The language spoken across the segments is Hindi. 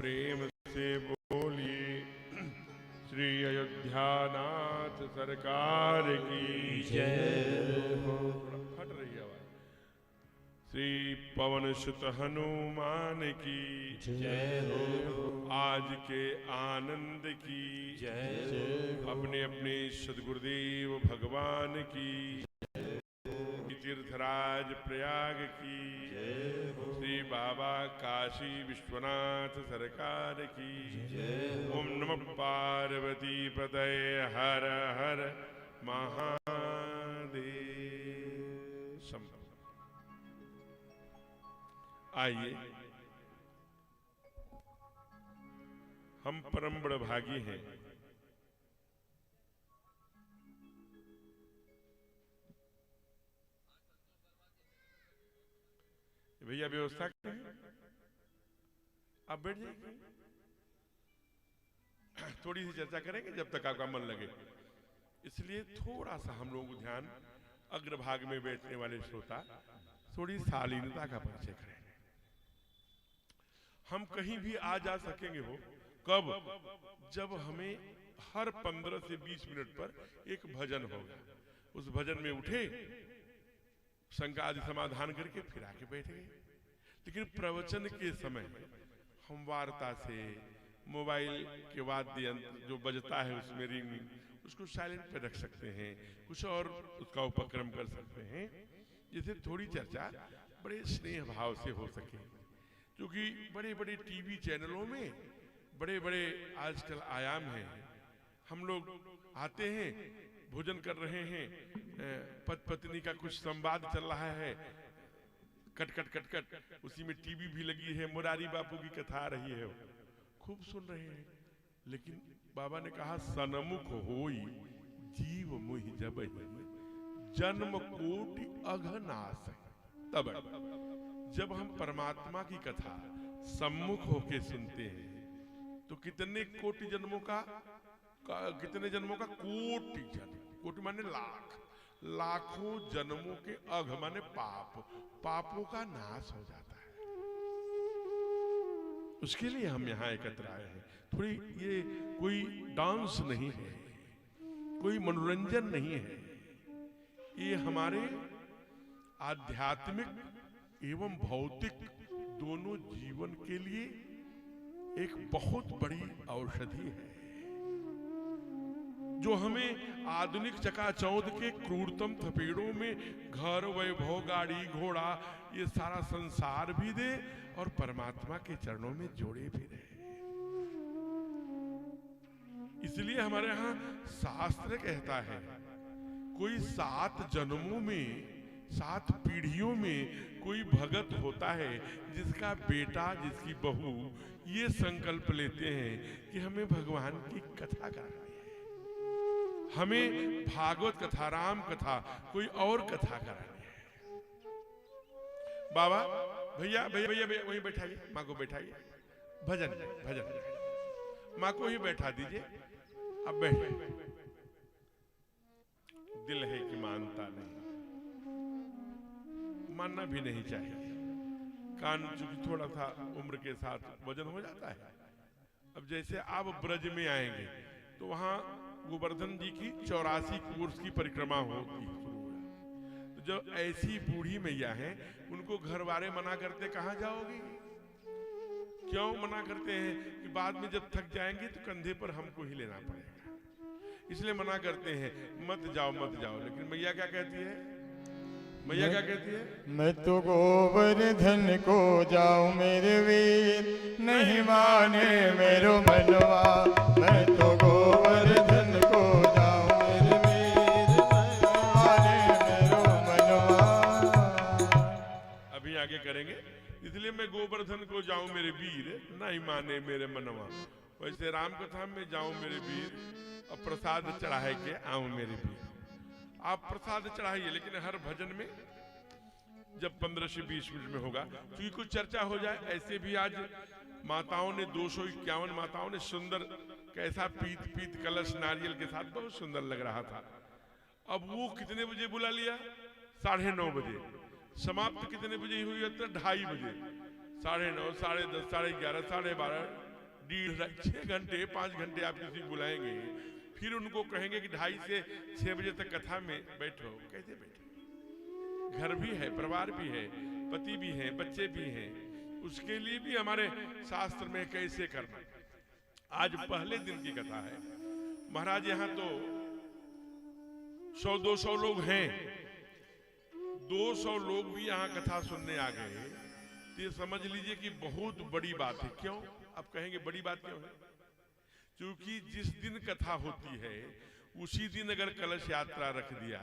प्रेम से बोलिए श्री अयोध्यानाथ सरकार की जय हो। फट रही है आवाज। श्री पवन सुत हनुमान की जय हो। आज के आनंद की जय हो। अपने अपने सद्गुरुदेव भगवान की तीर्थराज प्रयाग की जय हो। श्री बाबा काशी विश्वनाथ सरकार की जय। ओम नमः पार्वती पतये हर हर महादेव। आइए, हम परम बड़भागी हैं। भैया व्यवस्था करें, आप बैठ जाइए, थोड़ी सी चर्चा करेंगे जब तक आपका मन लगे। इसलिए थोड़ा सा हम लोगों को ध्यान, अग्रभाग में बैठने वाले श्रोता थोड़ी शालीनता का परिचय करें। हम कहीं भी आ जा सकेंगे हो कब? जब हमें हर 15 से 20 मिनट पर एक भजन होगा। उस भजन में उठे, शंका आदि समाधान करके फिर आके बैठ गए। लेकिन प्रवचन के समय हम वार्ता से मोबाइल के वाद्य यंत्र जो बजता है उसमें रिंग, उसको साइलेंट पे रख सकते हैं, कुछ और उसका उपक्रम कर सकते हैं, जिससे थोड़ी चर्चा बड़े स्नेह भाव से हो सके। क्योंकि बड़े बड़े टीवी चैनलों में बड़े बड़े आजकल आयाम हैं। हम लोग आते हैं, भोजन कर रहे हैं, पति पत्नी का कुछ संवाद चल रहा है, कट कट कट कट, उसी में टीवी भी लगी है, मुरारी बापू की कथा आ रही है, खूब सुन रहे हैं। लेकिन बाबा ने कहा सनमुख होई जीव मुहि जब जन्म कोटि अघनाश। तब जब हम परमात्मा की कथा सम्मुख होके सुनते हैं तो कितने कोटि जन्मों का, कितने जन्मों का, कोटि जन्म, कोटि माने लाख, लाखों जन्मों के अघ माने पाप, पापों का नाश हो जाता है। उसके लिए हम यहाँ एकत्र आए हैं। थोड़ी, ये कोई डांस नहीं है, कोई मनोरंजन नहीं है, ये हमारे आध्यात्मिक एवं भौतिक दोनों जीवन के लिए एक बहुत बड़ी औषधि है, जो हमें आधुनिक चकाचौंध के क्रूरतम थपेड़ों में घर, वैभव, गाड़ी, घोड़ा, ये सारा संसार भी दे और परमात्मा के चरणों में जोड़े भी रहे। इसलिए हमारे यहाँ शास्त्र कहता है, कोई 7 जन्मों में, 7 पीढ़ियों में कोई भगत होता है जिसका बेटा, जिसकी बहू ये संकल्प लेते हैं कि हमें भगवान की कथा करनी है, हमें भागवत कथा, राम कथा, कोई और कथा करानी है। बाबा, भैया भैया भैया भैया वहीं बैठाइए, माँ को बैठाइए, भजन भजन, माँ को ही बैठा दीजिए। अब बैठ, दिल है कि मानता नहीं, मानना भी नहीं चाहिए। कान चूंकि थोड़ा सा उम्र के साथ वजन हो जाता है। अब जैसे आप ब्रज में आएंगे तो वहां गोवर्धन जी की 84 कोर्स की परिक्रमा होती है। तो जो ऐसी बूढ़ी मैया हैं, उनको घर वाले मना करते, कहाँ जाओगी? क्यों मना करते हैं? कि बाद में जब थक जाएंगे तो कंधे पर हमको ही लेना पड़ेगा, इसलिए मना करते हैं, मत जाओ मत जाओ। लेकिन मैया क्या कहती है? मैया क्या कहती है? मैं तो गोवर्धन को जाऊं मेरे वीर, नहीं माने मेरो मनवा। मैं तो गोवर्धन को जाऊं मेरे वीर, नहीं माने मेरो मनवा। अभी आगे करेंगे। इसलिए मैं गोवर्धन को जाऊं मेरे वीर, नहीं माने मेरे मनवा। वैसे राम कथा में जाऊं मेरे वीर, और प्रसाद चढ़ाए के आऊं मेरे वीर। आप प्रसाद चढ़ाइए, लेकिन हर भजन में जब 15 से 20 मिनट में होगा, क्योंकि कुछ चर्चा हो जाए। ऐसे भी आज माताओं ने 251 माताओं ने सुंदर, कैसा पीत पीत कलश नारियल के साथ, बहुत सुंदर लग रहा था। अब वो कितने बजे बुला लिया? 9:30 बजे। समाप्त कितने बजे हुई? 2:30 बजे। 9:30, 10:30, 11:30, 12:30, 6 घंटे 5 घंटे आप किसी बुलाएंगे, फिर उनको कहेंगे कि 2:30 से 6 बजे तक कथा में बैठो, कैसे बैठो? घर भी है, परिवार भी है, पति भी है, बच्चे भी हैं, उसके लिए भी हमारे शास्त्र में कैसे करना। आज पहले दिन की कथा है महाराज, यहाँ तो 100-200 लोग हैं, 200 लोग भी यहाँ कथा सुनने आ गए, तो ये समझ लीजिए कि बहुत बड़ी बात है। क्यों? आप कहेंगे बड़ी बात क्यों है? क्योंकि जिस दिन कथा होती है उसी दिन अगर कलश यात्रा रख दिया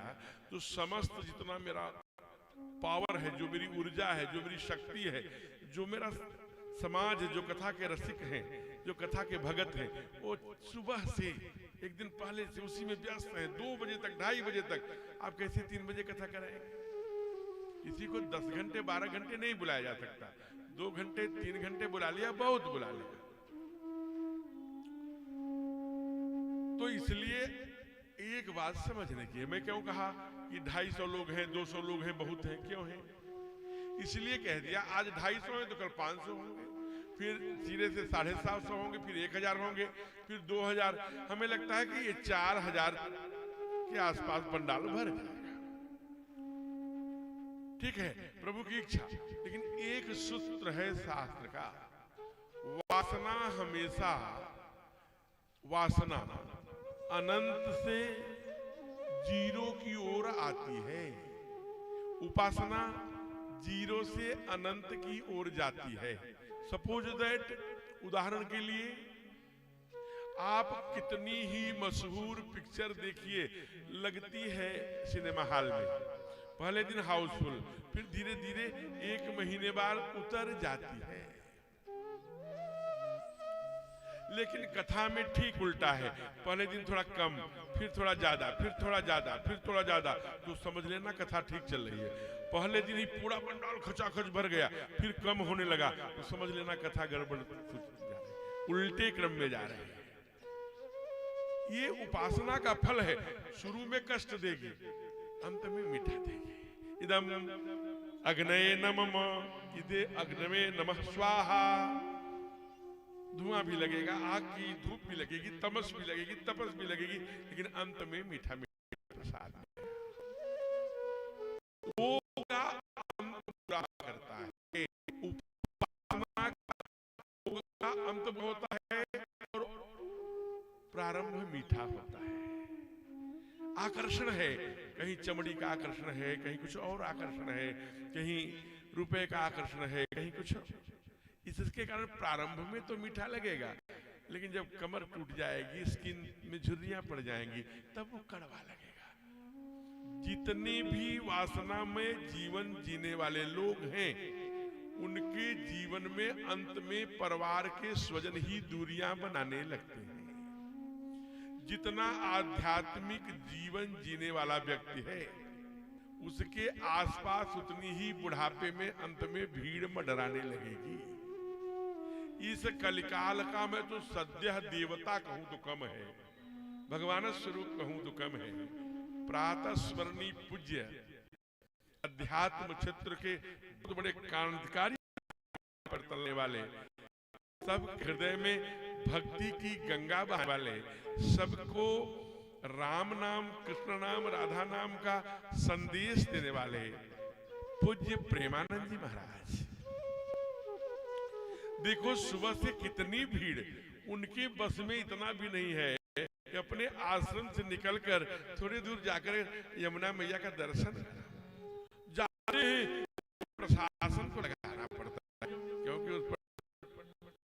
तो समस्त जितना मेरा पावर है, जो मेरी ऊर्जा है, जो मेरी शक्ति है, जो मेरा समाज है, जो कथा के रसिक हैं, जो कथा के भगत हैं, वो सुबह से एक दिन पहले से उसी में व्यस्त हैं। 2 बजे तक, 2:30 बजे तक आप कैसे 3 बजे कथा कराएंगे? किसी को 10 घंटे 12 घंटे नहीं बुलाया जा सकता, 2 घंटे 3 घंटे बुला लिया, बहुत बुला लिया। तो इसलिए एक बात समझने की है। मैं क्यों कहा कि 250 लोग हैं, 200 लोग हैं, बहुत हैं? क्यों हैं? इसलिए कह दिया आज 250 हैं तो कल 500 होंगे, फिर सिरे से 750 होंगे, फिर 1000 होंगे, फिर 2000। हमें लगता है कि ये 4000 के आसपास पंडाल भर जाएगा। ठीक है, प्रभु की इच्छा। लेकिन एक सूत्र है शास्त्र का, वासना हमेशा, वासना अनंत से 0 की ओर आती है, उपासना 0 से अनंत की ओर जाती है। सपोज दैट, उदाहरण के लिए आप कितनी ही मशहूर पिक्चर देखिए, लगती है सिनेमा हॉल में, पहले दिन हाउसफुल, फिर धीरे धीरे 1 महीने बाद उतर जाती है। लेकिन कथा में ठीक उल्टा है, पहले दिन थोड़ा कम, फिर थोड़ा ज्यादा, फिर थोड़ा ज्यादा, फिर थोड़ा ज्यादा, तो समझ लेना कथा ठीक चल रही है। पहले दिन ही पूरा पंडाल खचाखच भर गया, फिर कम होने लगा, तो समझ लेना कथा गड़बड़ जा रही है, उल्टे क्रम में जा रहे हैं। ये उपासना का फल है, शुरू में कष्ट देगी, अंत में मीठा देगी। इदम अग्नये नमः, इदे अग्नवे नमः स्वाहा। धुआं भी लगेगा, आग की धूप भी लगेगी, तमस भी लगेगी, तपस भी लगेगी, लेकिन अंत में मीठा मीठा प्रसाद वो का अंत पूरा करता है। उपासना का अंत होता है और प्रारंभ मीठा होता है। आकर्षण है, कहीं चमड़ी का आकर्षण है, कहीं कुछ और आकर्षण है, कहीं रुपए का आकर्षण है, कहीं कुछ। इसके कारण प्रारंभ में तो मीठा लगेगा, लेकिन जब कमर टूट जाएगी, स्किन में झुर्रियां पड़ जाएंगी, तब वो कड़वा लगेगा। जितने भी वासना में जीवन जीने वाले लोग हैं, उनके जीवन में अंत में परिवार के स्वजन ही दूरियां बनाने लगते हैं। जितना आध्यात्मिक जीवन जीने वाला व्यक्ति है, उसके आसपास उतनी ही बुढ़ापे में अंत में भीड़ मंडराने लगेगी। इस कलिकाल का मैं तो सद्यः देवता कहूं तो कम है, भगवान स्वरूप कहूं तो कम है। प्रातः स्मरणी पूज्य अध्यात्म क्षेत्र के बहुत बड़े क्रांतिकारी पर चलने वाले, सब हृदय में भक्ति की गंगा बहाने वाले, सबको राम नाम, कृष्ण नाम, राधा नाम का संदेश देने वाले पूज्य प्रेमानंद जी महाराज। देखो सुबह से कितनी भीड़, उनके बस में इतना भी नहीं है कि अपने आश्रम से निकलकर थोड़ी दूर जाकर यमुना मैया का दर्शन जाते हैं। प्रशासन को लगाना पड़ता है, क्योंकि उस पर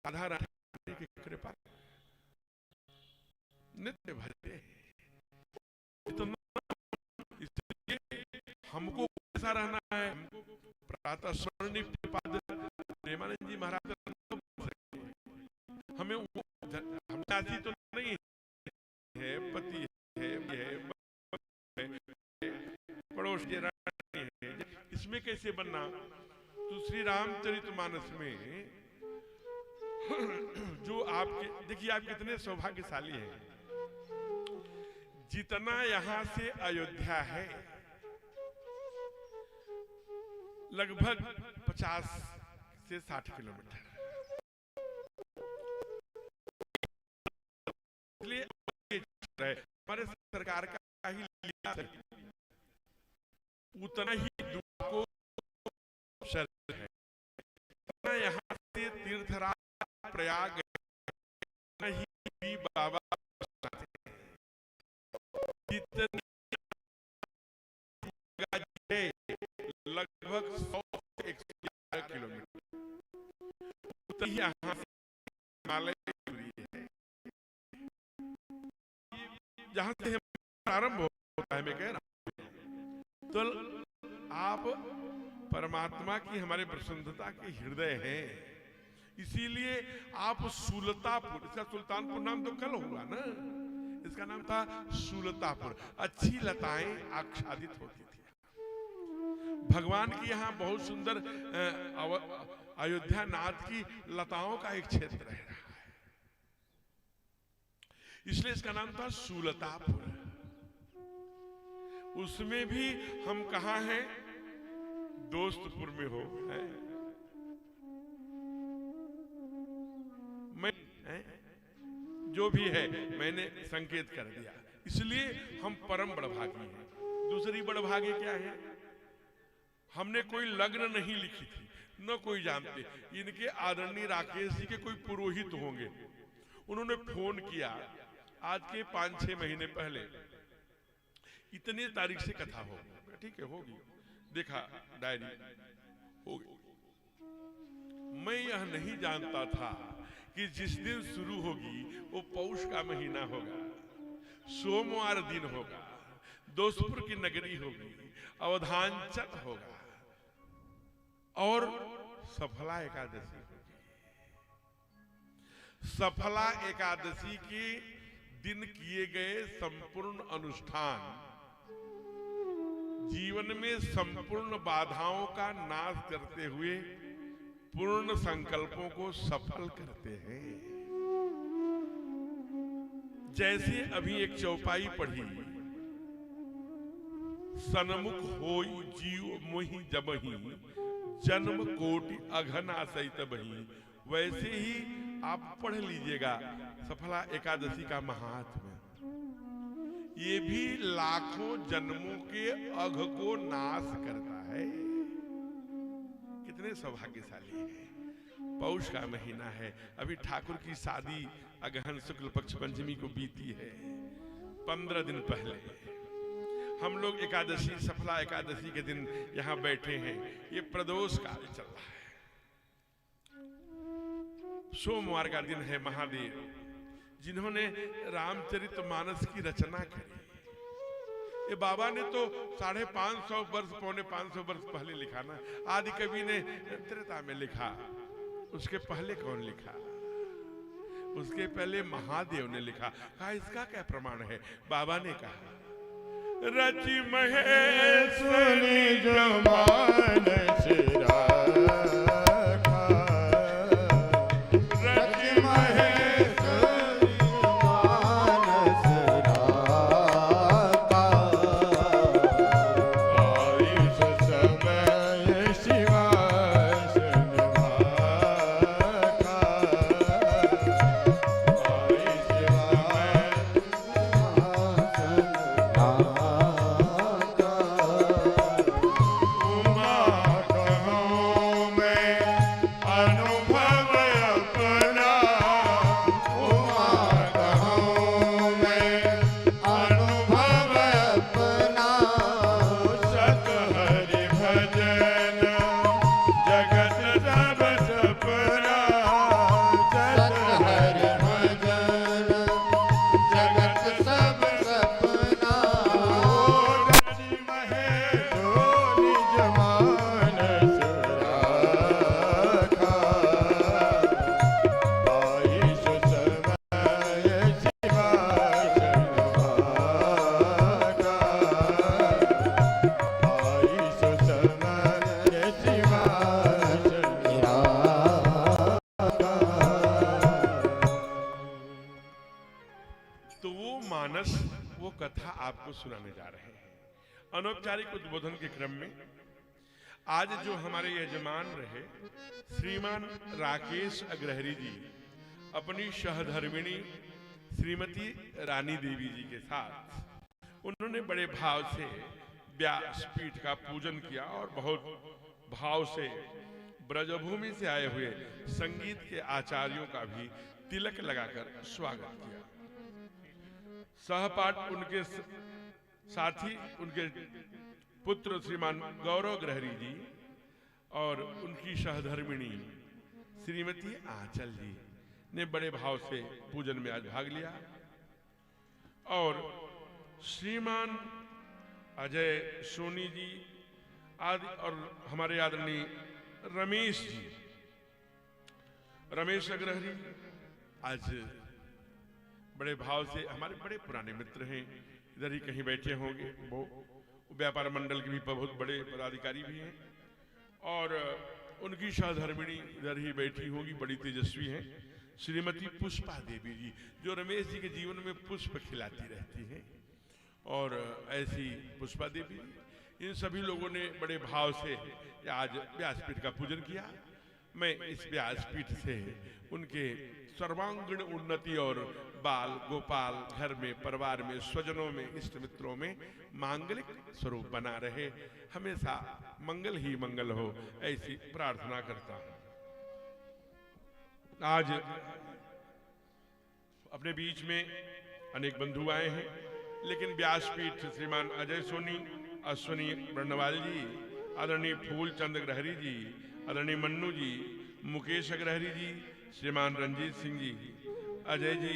राधा रानी की कृपा नित्य भजते हैं। इसलिए हमको कैसा रहना है, प्रातः स्मरणी प्रेमानंद जी महाराज, हमें वो हमनासी तो नहीं है, पति है, पड़ोस है, इसमें कैसे बनना। तो श्री रामचरितमानस में जो आपके, देखिए आप कितने सौभाग्यशाली हैं, जितना यहां से अयोध्या है लगभग 50 से 60 किलोमीटर। है, हमारे सरकार का ही लिया है, उतना ही दुआ को शर्त है। यहाँ से तीर्थराज प्रयाग ही भी बाबा जितनी लगभग 100 से 111 किलोमीटर उतनी यहाँ से हिमालय दूरी है। जहां से प्रारंभ होता है, मैं कह रहा हूं, तो आप परमात्मा की हमारे प्रसन्नता के हृदय हैं, इसीलिए आप सुलतापुर, इसका सुल्तानपुर नाम तो कल हुआ ना, इसका नाम था सुलतापुर। अच्छी लताएं आच्छादित होती थी। भगवान की यहाँ बहुत सुंदर अयोध्या नाथ की लताओं का एक क्षेत्र रह रहा है, इसलिए इसका नाम था सुलतापुर। उसमें भी हम कहाँ हैं? दोस्तपुर में हो है? मैं जो भी है मैंने संकेत कर दिया, इसलिए हम परम बड़भागी हैं। दूसरी बड़भागी क्या है? हमने कोई लग्न नहीं लिखी थी, न कोई जानते। इनके आदरणीय राकेश जी के कोई पुरोहित होंगे, उन्होंने फोन किया आज के 5-6 महीने पहले, इतनी तारीख से कथा होगी। ठीक है, होगी, देखा डायरी, होगी। मैं यह नहीं जानता था कि जिस दिन शुरू होगी वो पौष का महीना होगा, सोमवार दिन होगा, दोस्तपुर की नगरी होगी, अवधांचल होगा और सफला एकादशी होगी। सफला एकादशी के दिन किए गए संपूर्ण अनुष्ठान जीवन में संपूर्ण बाधाओं का नाश करते हुए पूर्ण संकल्पों को सफल करते हैं। जैसे अभी एक चौपाई पढ़ी, सन्मुख होई जीव मोहि जबहि, जन्म कोटि अघना सहित बही। वैसे ही आप पढ़ लीजिएगा सफला एकादशी का महात्म्य। ये भी लाखों जन्मों के अघ को नाश करता है। कितने सौभाग्यशाली हैं। पौष का महीना है, अभी ठाकुर की शादी अगहन शुक्ल पक्ष पंचमी को बीती है। 15 दिन पहले हम लोग एकादशी, सफला एकादशी के दिन यहां बैठे हैं। ये प्रदोष काल चल रहा है, सोमवार का दिन है। महादेव जिन्होंने रामचरितमानस की रचना करी, ये बाबा ने तो 550 वर्ष, 450 वर्ष पहले लिखा ना। आदि कवि ने त्रेता में लिखा, उसके पहले कौन लिखा? उसके पहले महादेव ने लिखा। कहा इसका क्या प्रमाण है? बाबा ने कहा, रचि महेश्वरी जो मानस राखा, रचि महेश्वरी मानस राखा, आयुष समय शिवासन भाखा, आयुष समय आपको सुनाने जा रहे हैं। अनौपचारिक उद्बोधन के क्रम में आज जो हमारे यजमान रहे श्रीमान राकेश अग्रहरी जी अपनी सहधर्मिणी श्रीमती रानी देवी जी के साथ उन्होंने बड़े भाव से व्यासपीठ का पूजन किया और बहुत भाव से ब्रजभूमि से आए हुए संगीत के आचार्यों का भी तिलक लगाकर स्वागत किया। सहपाठ उनके साथी उनके पुत्र श्रीमान गौरव ग्रहरी जी और उनकी सहधर्मिणी श्रीमती आंचल जी ने बड़े भाव से पूजन में आज भाग लिया और श्रीमान अजय सोनी जी आदि और हमारे आदरणीय रमेश जी, रमेश अग्रहरी आज बड़े भाव से, हमारे बड़े पुराने मित्र हैं, इधर ही कहीं बैठे होंगे, वो व्यापार मंडल के भी बहुत बड़े पदाधिकारी भी हैं और उनकी सहधर्मिणी इधर ही बैठी होगी, बड़ी तेजस्वी हैं, श्रीमती पुष्पा देवी जी, जो रमेश जी के जीवन में पुष्प खिलाती रहती हैं। और ऐसी पुष्पा देवी, इन सभी लोगों ने बड़े भाव से आज व्यासपीठ का पूजन किया। मैं इस व्यासपीठ से उनके सर्वांगीण उन्नति और बाल गोपाल घर में, परिवार में, स्वजनों में, इष्ट मित्रों में मांगलिक स्वरूप बना रहे, हमेशा मंगल ही मंगल हो, ऐसी प्रार्थना करता हूं। आज अपने बीच में अनेक बंधु आए हैं, लेकिन व्यासपीठ श्रीमान अजय सोनी, अश्वनी ब्रह्मवाल जी, आदरणीय फूलचंद ग्रहरी जी, आदरणीय मन्नू जी, मुकेश अग्रहरी जी, श्रीमान रंजीत सिंह जी, अजय जी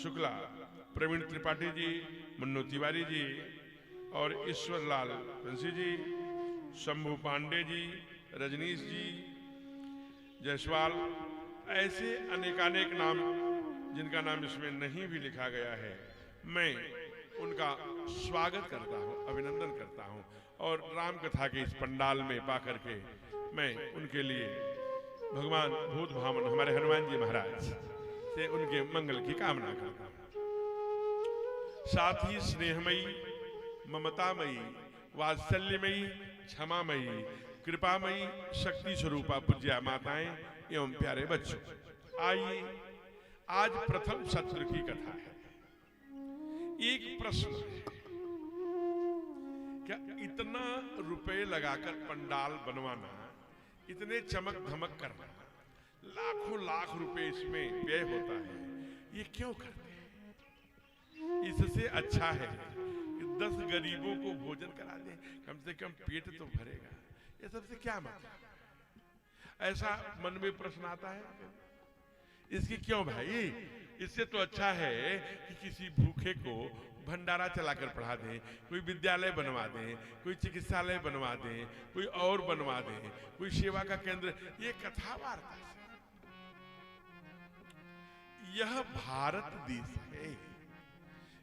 शुक्ला, प्रवीण त्रिपाठी जी, मन्नू तिवारी जी और ईश्वर लाल बंसी जी, शंभू पांडे जी, रजनीश जी, जयसवाल, ऐसे अनेकानेक नाम जिनका नाम इसमें नहीं भी लिखा गया है, मैं उनका स्वागत करता हूं, अभिनंदन करता हूं और राम कथा के इस पंडाल में पाकर के मैं उनके लिए भगवान भूत भावन हमारे हनुमान जी महाराज से उनके मंगल की कामना करता हूं। साथ ही स्नेहमयी, ममतामयी, वात्सल्यमयी, क्षमामयी, कृपामयी, शक्ति स्वरूपा पूज्या माताएं एवं प्यारे बच्चों, आइए आज प्रथम सत्र की कथा है। एक प्रश्न है, क्या इतना रुपए लगाकर पंडाल बनवाना, इतने चमक धमक करना, लाखों लाख रुपए इसमें व्यय होता है, ये क्यों करते हैं? इससे अच्छा है कि 10 गरीबों को भोजन करा दें, कम से कम पेट तो भरेगा। ये सबसे क्या मतलब? ऐसा मन में प्रश्न आता है, इसकी क्यों भाई? इससे तो अच्छा है कि किसी भूखे को भंडारा चलाकर पढ़ा दें, कोई विद्यालय बनवा दें, कोई चिकित्सालय बनवा दें, कोई और बनवा दें, कोई सेवा का केंद्र। ये कथा वार्ता से, यह भारत देश है,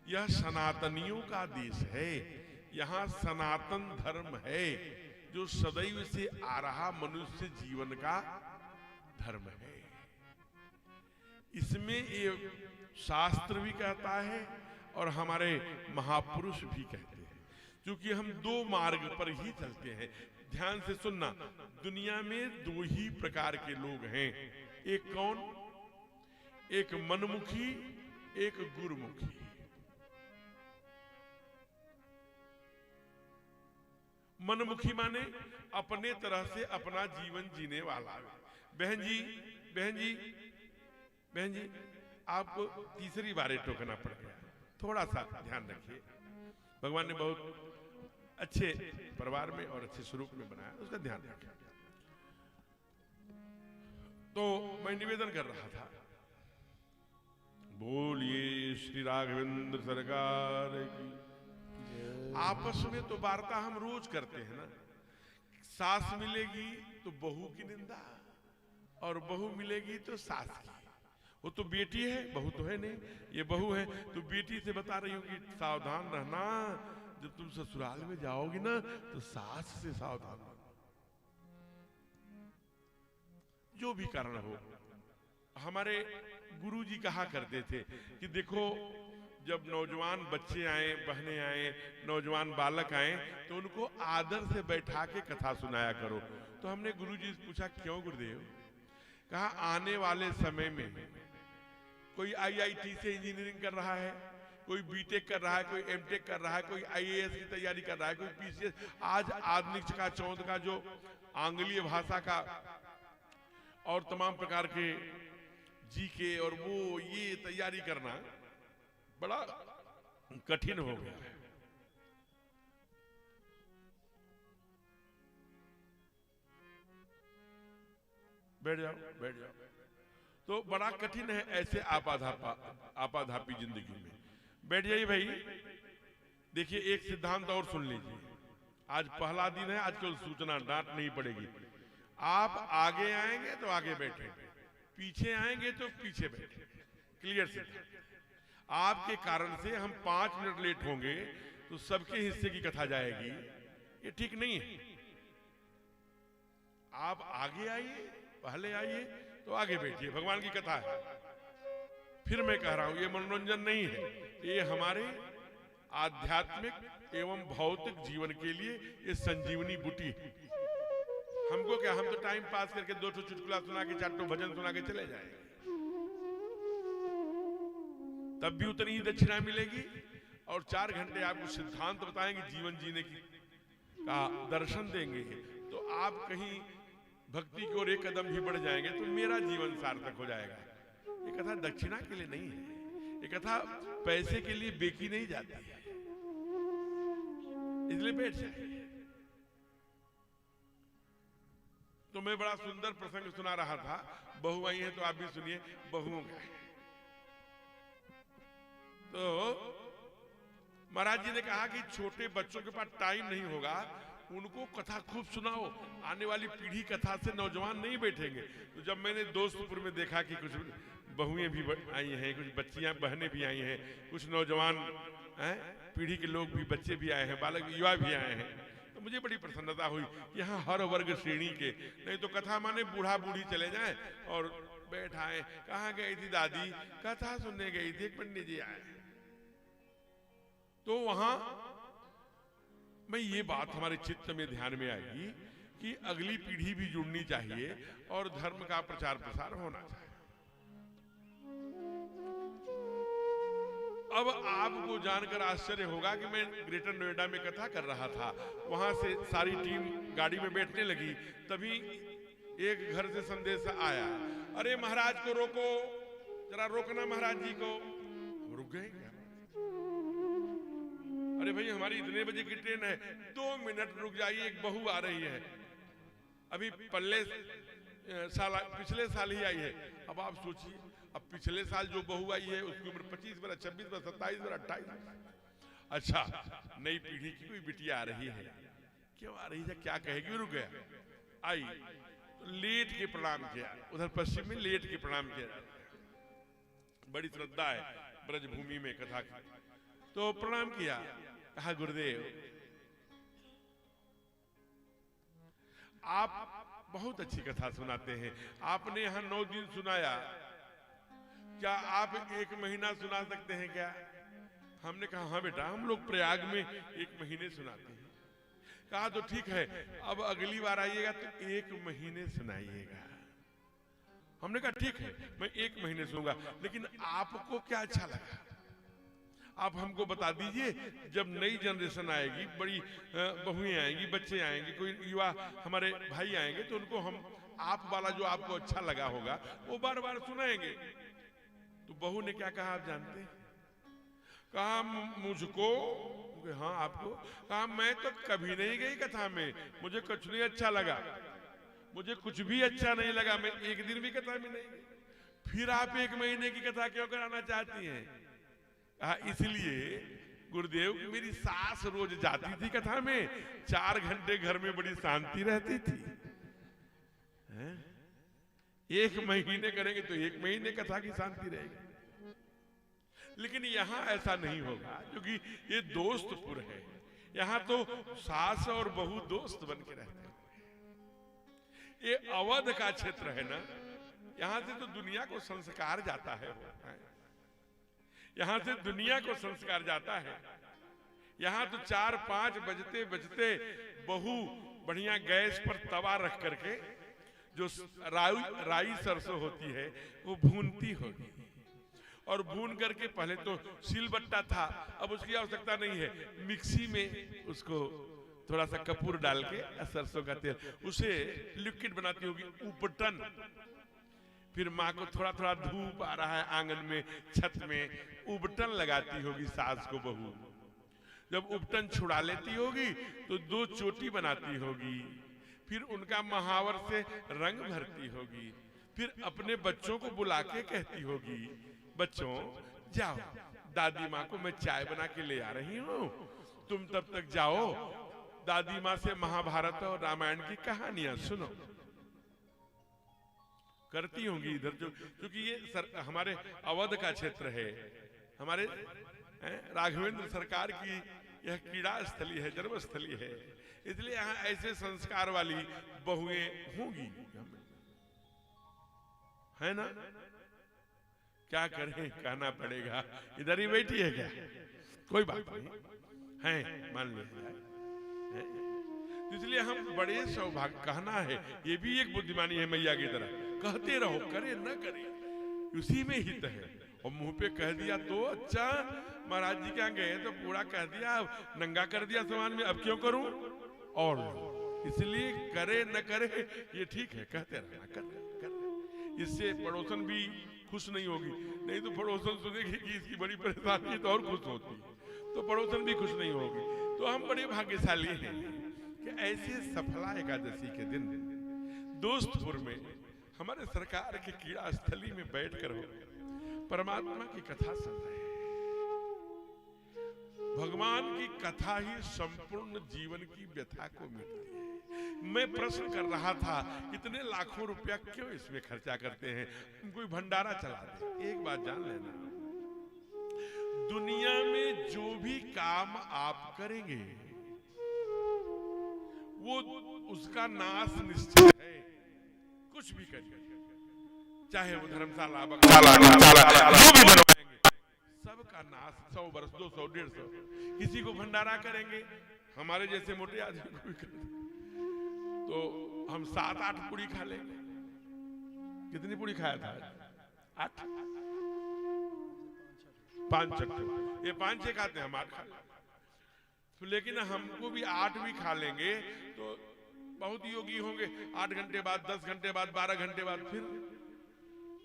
यह सनातनियों का देश है, यहाँ सनातन धर्म है जो सदैव से आ रहा मनुष्य जीवन का धर्म है। इसमें ये शास्त्र भी कहता है और हमारे महापुरुष भी कहते हैं, क्योंकि हम 2 मार्ग पर ही चलते हैं। ध्यान से सुनना, दुनिया में 2 ही प्रकार के लोग हैं। एक कौन? एक मनमुखी, एक गुरुमुखी। मनमुखी माने अपने तरह से अपना जीवन जीने वाला। बहन जी, बहन जी, बहन जी, आपको तीसरी बार टोकना पड़ गया, थोड़ा सा ध्यान रखिए। भगवान ने बहुत अच्छे परिवार में और अच्छे स्वरूप में बनाया, उसका ध्यान रखिए। तो मैं निवेदन कर रहा था, बोलिए श्री राघवेंद्र सरकार की। आपस में तो वार्ता हम रोज करते हैं ना, सास मिलेगी तो बहू की निंदा और बहू मिलेगी तो सास की। वो तो बेटी है, बहू तो है नहीं, ये बहू है तो बेटी से बता रही हूँ कि सावधान रहना, जब तुम ससुराल में जाओगी ना तो सास से सावधान रहना। जो भी कारण हो, हमारे गुरुजी कहा करते थे कि देखो, जब नौजवान बच्चे आए, बहनें आए, नौजवान बालक आए, तो उनको आदर से बैठा के कथा सुनाया करो। तो हमने गुरुजी से पूछा, क्यों गुरुदेव? कहा, आने वाले समय में कोई IIT से इंजीनियरिंग कर रहा है, कोई बीटेक कर रहा है, कोई एमटेक कर रहा है, कोई IAS की तैयारी कर रहा है, कोई PCS। आज आधुनिक का चौंध का जो आंग्लीय भाषा का और तमाम प्रकार के GK और वो ये तैयारी करना बड़ा कठिन हो गया है। बैठ जाओ, बैठ जाओ। तो बड़ा कठिन है ऐसे आपाधापी जिंदगी में। बैठ जाइए भाई। देखिए एक सिद्धांत और सुन लीजिए। आज पहला दिन है, आज केवल सूचना, डांट नहीं पड़ेगी। आप आगे आएंगे तो आगे बैठेंगे, पीछे आएंगे तो पीछे बैठेंगे। क्लियर सिद्धांत। आपके कारण से हम 5 मिनट लेट होंगे तो सबके हिस्से की कथा जाएगी, ये ठीक नहीं है। आप आगे आइए, पहले आइए तो आगे बैठिए, भगवान की कथा है। फिर मैं कह रहा हूं ये मनोरंजन नहीं है, ये हमारे आध्यात्मिक एवं भौतिक जीवन के लिए ये संजीवनी बूटी है। हमको क्या, हम तो टाइम पास करके 2 चुटकुला सुना के 4 भजन सुना के चले जाएंगे, तब भी उतनी ही दक्षिणा मिलेगी। और 4 घंटे आपको सिद्धांत बताएंगे, जीवन जीने की का दर्शन देंगे, तो आप कहीं भक्ति की ओर 1 कदम भी बढ़ जाएंगे तो मेरा जीवन सार्थक हो जाएगा। ये कथा दक्षिणा के लिए नहीं है, ये कथा पैसे के लिए बेची नहीं जाती है। इसलिए बैठ जाइए। तो मैं बड़ा सुंदर प्रसंग सुना रहा था, बहू आई है तो आप भी सुनिए। बहुओं का तो महाराज जी ने कहा कि छोटे बच्चों के पास टाइम नहीं होगा, उनको कथा खूब सुनाओ, आने वाली पीढ़ी कथा से नौजवान नहीं बैठेंगे। तो जब मैंने दोस्तपुर में देखा कि कुछ बहुएं भी आई हैं, कुछ बच्चियां बहनें भी आई हैं, कुछ नौजवान पीढ़ी के लोग भी, बच्चे भी आए हैं, बालक युवा भी आए हैं, तो मुझे बड़ी प्रसन्नता हुई। यहाँ हर वर्ग श्रेणी के, नहीं तो कथा माने बूढ़ा बूढ़ी चले जाएं और बैठाए। कहाँ गई थी दादी? कथा सुनने गई थी, एक पंडित जी आए। तो वहां मैं ये बात हमारे चित्त में ध्यान में आएगी कि अगली पीढ़ी भी जुड़नी चाहिए और धर्म का प्रचार प्रसार होना चाहिए। अब आपको जानकर आश्चर्य होगा कि मैं ग्रेटर नोएडा में कथा कर रहा था, वहां से सारी टीम गाड़ी में बैठने लगी, तभी एक घर से संदेश आया, अरे महाराज को रोको, जरा रोकना महाराज जी को। रुक गए क्या? अरे भाई हमारी इतने बजे की ट्रेन है, 2 मिनट रुक जाइए, एक बहू आ रही है, अभी पिछले साल ही आई है। अब आप सोचिए, अब पिछले साल जो बहू आई है उसकी उम्र 25 वर्ष, 26 वर्ष, 27 वर्ष, 28। अच्छा, नई पीढ़ी की कोई बिटिया आ रही है, क्यों आ रही है, क्या कहेगी? रुक गया, आई तो लेट के प्रणाम किया। उधर पश्चिम में लेट के प्रणाम किया, बड़ी श्रद्धा है ब्रजभूमि में कथा की। तो प्रणाम किया, कहा गुरुदेव आप बहुत अच्छी कथा सुनाते हैं, आपने यहाँ 9 दिन सुनाया, क्या आप 1 महीना सुना सकते हैं क्या? हमने कहा हाँ बेटा, हम लोग प्रयाग में 1 महीने सुनाते हैं। कहा तो ठीक है, अब अगली बार आइएगा तो 1 महीने सुनाइएगा। हमने कहा ठीक है, मैं 1 महीने सुनूंगा, लेकिन आपको क्या अच्छा लगा आप हमको बता दीजिए। जब नई जनरेशन आएगी, बड़ी बहुएं आएंगी, बच्चे आएंगे, कोई युवा हमारे भाई आएंगे, तो उनको हम आप वाला जो आपको अच्छा लगा होगा वो बार बार सुनाएंगे। तो बहू ने क्या कहा आप जानते हैं? कहा मुझको, हाँ आपको। कहा मैं तो कभी नहीं गई कथा में, मुझे कुछ नहीं अच्छा लगा, मुझे कुछ भी अच्छा नहीं लगा, मैं 1 दिन भी कथा में नहीं गई। फिर आप 1 महीने की कथा क्यों कराना चाहती हैं? इसलिए गुरुदेव की मेरी सास रोज जाती थी कथा में, 4 घंटे घर में बड़ी शांति रहती थी। 1 महीने करेंगे तो 1 महीने कथा की शांति रहेगी, लेकिन यहाँ ऐसा नहीं होगा, क्योंकि ये दोस्तपुर है। यहाँ तो सास और बहू दोस्त बन के रहते हैं। ये अवध का क्षेत्र है ना, यहाँ से तो दुनिया को संस्कार जाता है, यहाँ से दुनिया को संस्कार जाता है। यहाँ तो 4-5 बजते बजते बहू बढ़िया गैस पर तवा रख करके जो राई सरसों होती है वो भूनती होगी, और भून करके, पहले तो सिलबट्टा था, अब उसकी आवश्यकता नहीं है, मिक्सी में उसको थोड़ा सा कपूर डाल के सरसों का तेल, उसे लिक्विड बनाती होगी उपटन। फिर माँ को थोड़ा थोड़ा धूप आ रहा है आंगन में, छत में, उबटन लगाती होगी सास को बहू। जब उपटन छुड़ा लेती होगी तो 2 चोटी बनाती होगी, फिर उनका महावर से रंग भरती होगी, फिर अपने बच्चों को बुला के कहती होगी, बच्चों जाओ, दादी माँ को मैं चाय बना के ले आ रही हूँ, तुम तब तक जाओ, दादी माँ से महाभारत और रामायण की कहानियां सुनो। करती होंगी इधर, जो क्योंकि ये हमारे अवध का क्षेत्र है, हमारे राघवेंद्र सरकार की यह क्रीड़ा स्थली है, जन्मस्थली है, इसलिए यहाँ ऐसे संस्कार वाली बहुएं होंगी, है ना? क्या करें, कहना पड़ेगा, इधर ही बैठी है क्या? कोई बात नहीं है, मान लिया जाए। इसलिए हम बड़े सौभाग्य, कहना है ये भी एक बुद्धिमानी है मैया की तरह, कहते रहो, करे न करे उसी में हित है। और मुंह पे कह दिया तो अच्छा, महाराज जी क्या गए तो पूरा कह दिया, नंगा कर दिया सामान में, अब क्यों करूं? और इसलिए करे न करे ये ठीक है, कहते रहना, कर। इससे पड़ोसन भी खुश नहीं होगी, नहीं तो पड़ोसन सुनेगी कि इसकी बड़ी परेशानी है तो और खुश होती, तो पड़ोसन भी खुश नहीं होगी। तो हम बड़े भाग्यशाली हैं कि ऐसे सफला एकादशी के दिन दोस्तपुर में हमारे सरकार की क्रीड़ा स्थली में बैठकर हो परमात्मा की कथा सुन रहे हैं। भगवान की कथा ही संपूर्ण जीवन की व्यथा को मिटती है। मैं प्रश्न कर रहा था, इतने लाखों रुपया क्यों इसमें खर्चा करते हैं? कोई भंडारा चला दे। एक बात जान लेना, दुनिया में जो भी काम आप करेंगे वो उसका नाश निश्चित है। कुछ भी करिए, चाहे वो धर्मशाला जो भी बनवाएंगे, सबका नाश 100 वर्ष, 200, 150। किसी को भंडारा करेंगे, हमारे जैसे मोटे आदमी को भी तो हम 7-8 पूरी खा लेंगे। कितनी पूरी खाया था? 8, 5 चट्टे, ये 5-6 खाते हैं, हम 8 खा लेंगे। लेकिन हमको भी 8 भी खा लेंगे तो बहुत योगी होंगे, 8 घंटे बाद, 10 घंटे बाद, 12 घंटे बाद फिर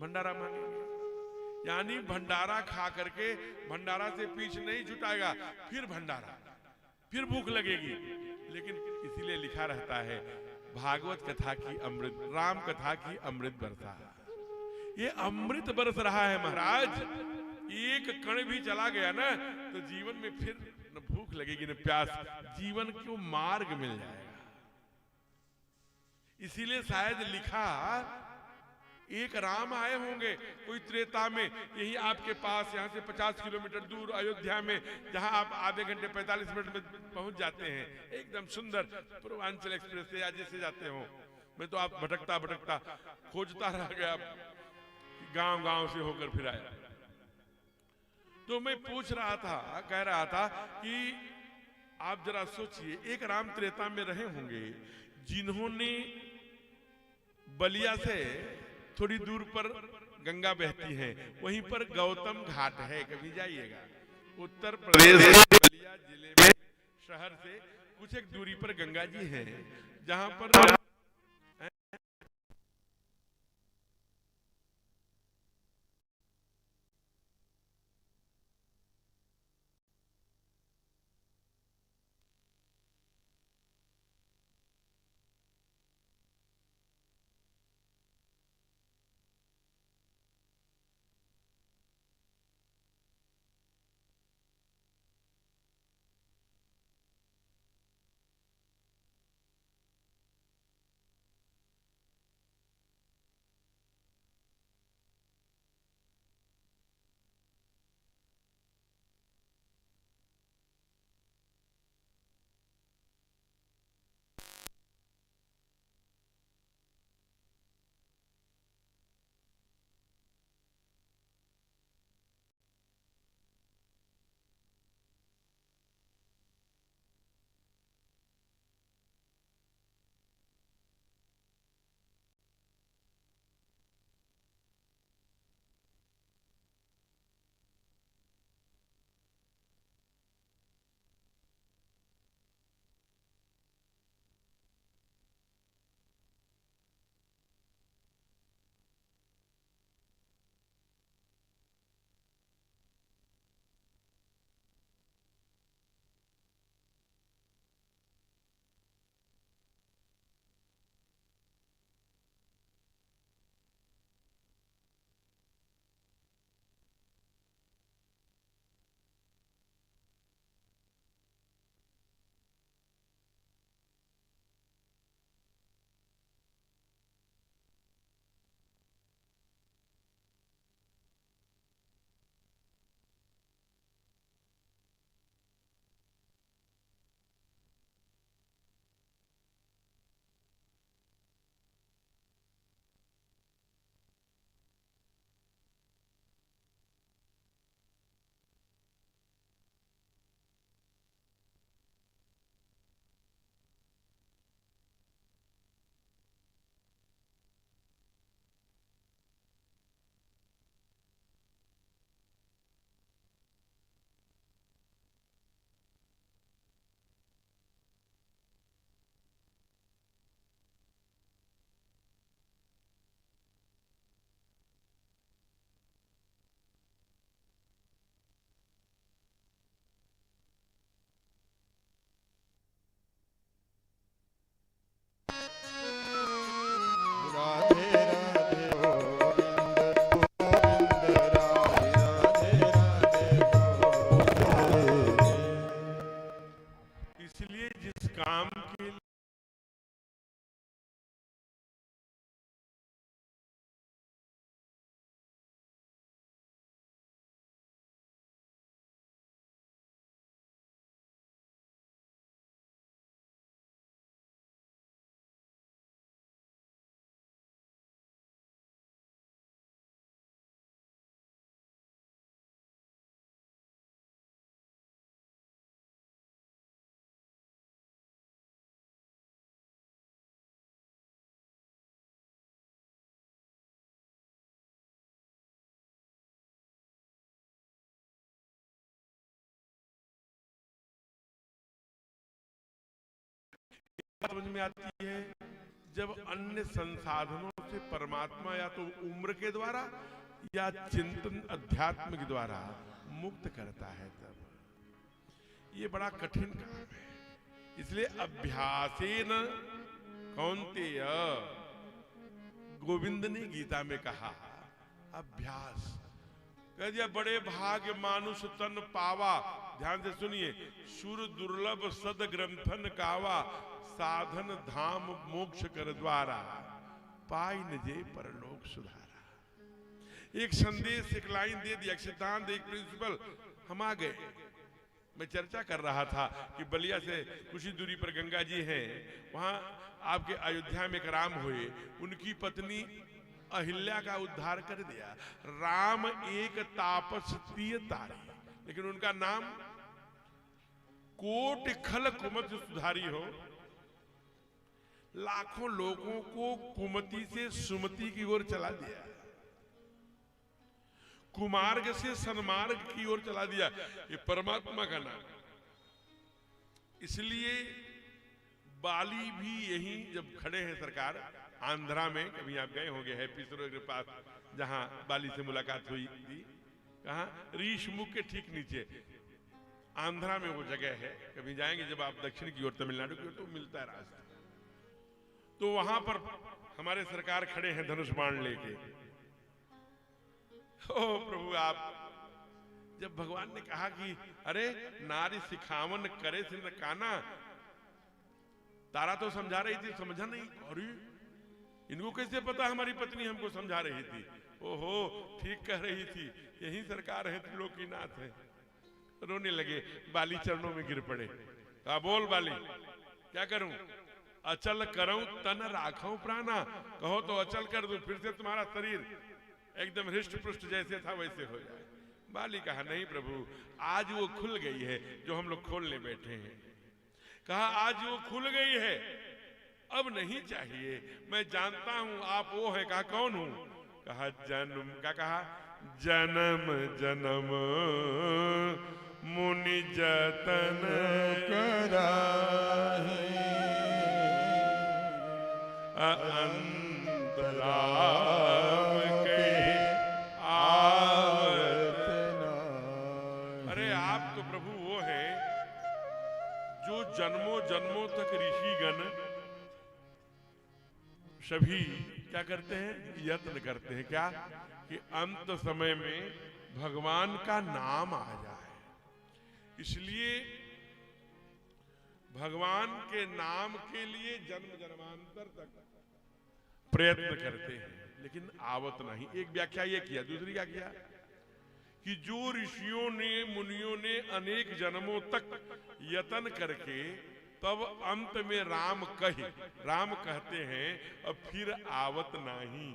भंडारा मांगेंगे। यानी भंडारा खा करके भंडारा से पीछे नहीं छुटाएगा, फिर भंडारा, फिर भूख लगेगी। लेकिन इसीलिए लिखा रहता है, भागवत कथा की अमृत, राम कथा की अमृत बरसा। ये अमृत बरस रहा है महाराज। एक कण भी चला गया ना तो जीवन में फिर न भूख लगेगी न प्यास, जीवन को मार्ग मिल जाएगा। इसीलिए शायद लिखा, एक राम आए होंगे कोई त्रेता में, यही आपके पास, यहाँ से 50 किलोमीटर दूर अयोध्या में, जहां आप आधे घंटे 45 मिनट में पहुंच जाते हैं, एकदम सुंदर पूर्वांचल एक्सप्रेस से या जैसे जाते हो। मैं तो आप भटकता भटकता खोजता रह गया, गांव गांव से होकर फिर आया। तो मैं पूछ रहा था, कह रहा था कि आप जरा सोचिए, एक राम त्रेता में रहे होंगे जिन्होंने बलिया से थोड़ी दूर पर गंगा बहती है, वहीं पर गौतम घाट है, कभी जाइएगा। उत्तर प्रदेश बलिया जिले में शहर से कुछ एक दूरी पर गंगा जी है, जहां पर समझ में आती है जब अन्य संसाधनों से परमात्मा या तो उम्र के द्वारा या चिंतन अध्यात्म के द्वारा मुक्त करता है। तब ये बड़ा कठिन काम है। इसलिए अभ्यासेन कौन्तेय, गोविंद ने गीता में कहा अभ्यास कह दिया। बड़े भाग्य मानुष तन पावा, ध्यान से सुनिए, सुर दुर्लभ सद ग्रंथन कावा, साधन धाम मोक्ष कर द्वारा, पाई नजे परलोक सुधारा। एक संदेश, एक लाइन दे दिया, एक सिद्धांत, एक प्रिंसिपल, हम आ गए। मैं चर्चा कर रहा था कि बलिया से कुछ ही दूरी पर गंगा जी हैं, वहां आपके अयोध्या में एक राम हुए, उनकी पत्नी अहिल्या का उद्धार कर दिया। राम एक तापस तीय तारी, लेकिन उनका नाम कोट खल कुमत सुधारी हो। लाखों लोगों को कुमति से सुमति की ओर चला दिया, कुमार्ग से सन्मार्ग की ओर चला दिया। ये परमात्मा का नाम। इसलिए बाली भी यही जब खड़े हैं सरकार आंध्रा में, कभी आप गए होंगे हैप्पी सरोवर के पास जहां बाली से मुलाकात हुई थी, कहां रीशमुख के ठीक नीचे आंध्रा में वो जगह है। कभी जाएंगे जब आप दक्षिण की ओर, तमिलनाडु की ओर, तो मिलता है रास्ता। तो वहां पर हमारे सरकार खड़े हैं धनुष बाण लेके। ओ प्रभु, आप जब भगवान ने कहा कि अरे नारी सिखावन करे सिर काना, तारा तो समझा रही थी, समझा नहीं, अरे इनको कैसे पता हमारी पत्नी हमको समझा रही थी। ओहो, ठीक कह रही थी, यही सरकार है, त्रिलोकीनाथ है। रोने लगे, बाली चरणों में गिर पड़े। कहा बोल बाली, क्या करूं? अचल करूं तन राखूं प्राणा, कहो तो अचल कर दूं, फिर से तुम्हारा शरीर एकदम हृष्ट पुष्ट जैसे था वैसे हो जाए। बाली कहा नहीं प्रभु, आज वो खुल गई है जो हम लोग खोलने बैठे हैं। कहा आज वो खुल गई है, अब नहीं चाहिए, मैं जानता हूं आप वो है। कहा कौन हूं? कहा जन्म, क्या कहा? जन्म जन्म मुनि जतन कराहे, अंतराम के आवत नाही। अरे आप तो प्रभु वो है जो जन्मों जन्मों तक ऋषिगण सभी क्या करते हैं? यत्न करते हैं। क्या? कि अंत समय में भगवान का नाम आ जाए। इसलिए भगवान के नाम के लिए जन्म जन्मांतर तक प्रयत्न करते हैं, लेकिन आवत नहीं। एक व्याख्या ये किया, दूसरी क्या किया कि जो ऋषियों ने मुनियों ने अनेक जन्मों तक यत्न करके तब अंत में राम कहते हैं, अब फिर आवत नहीं,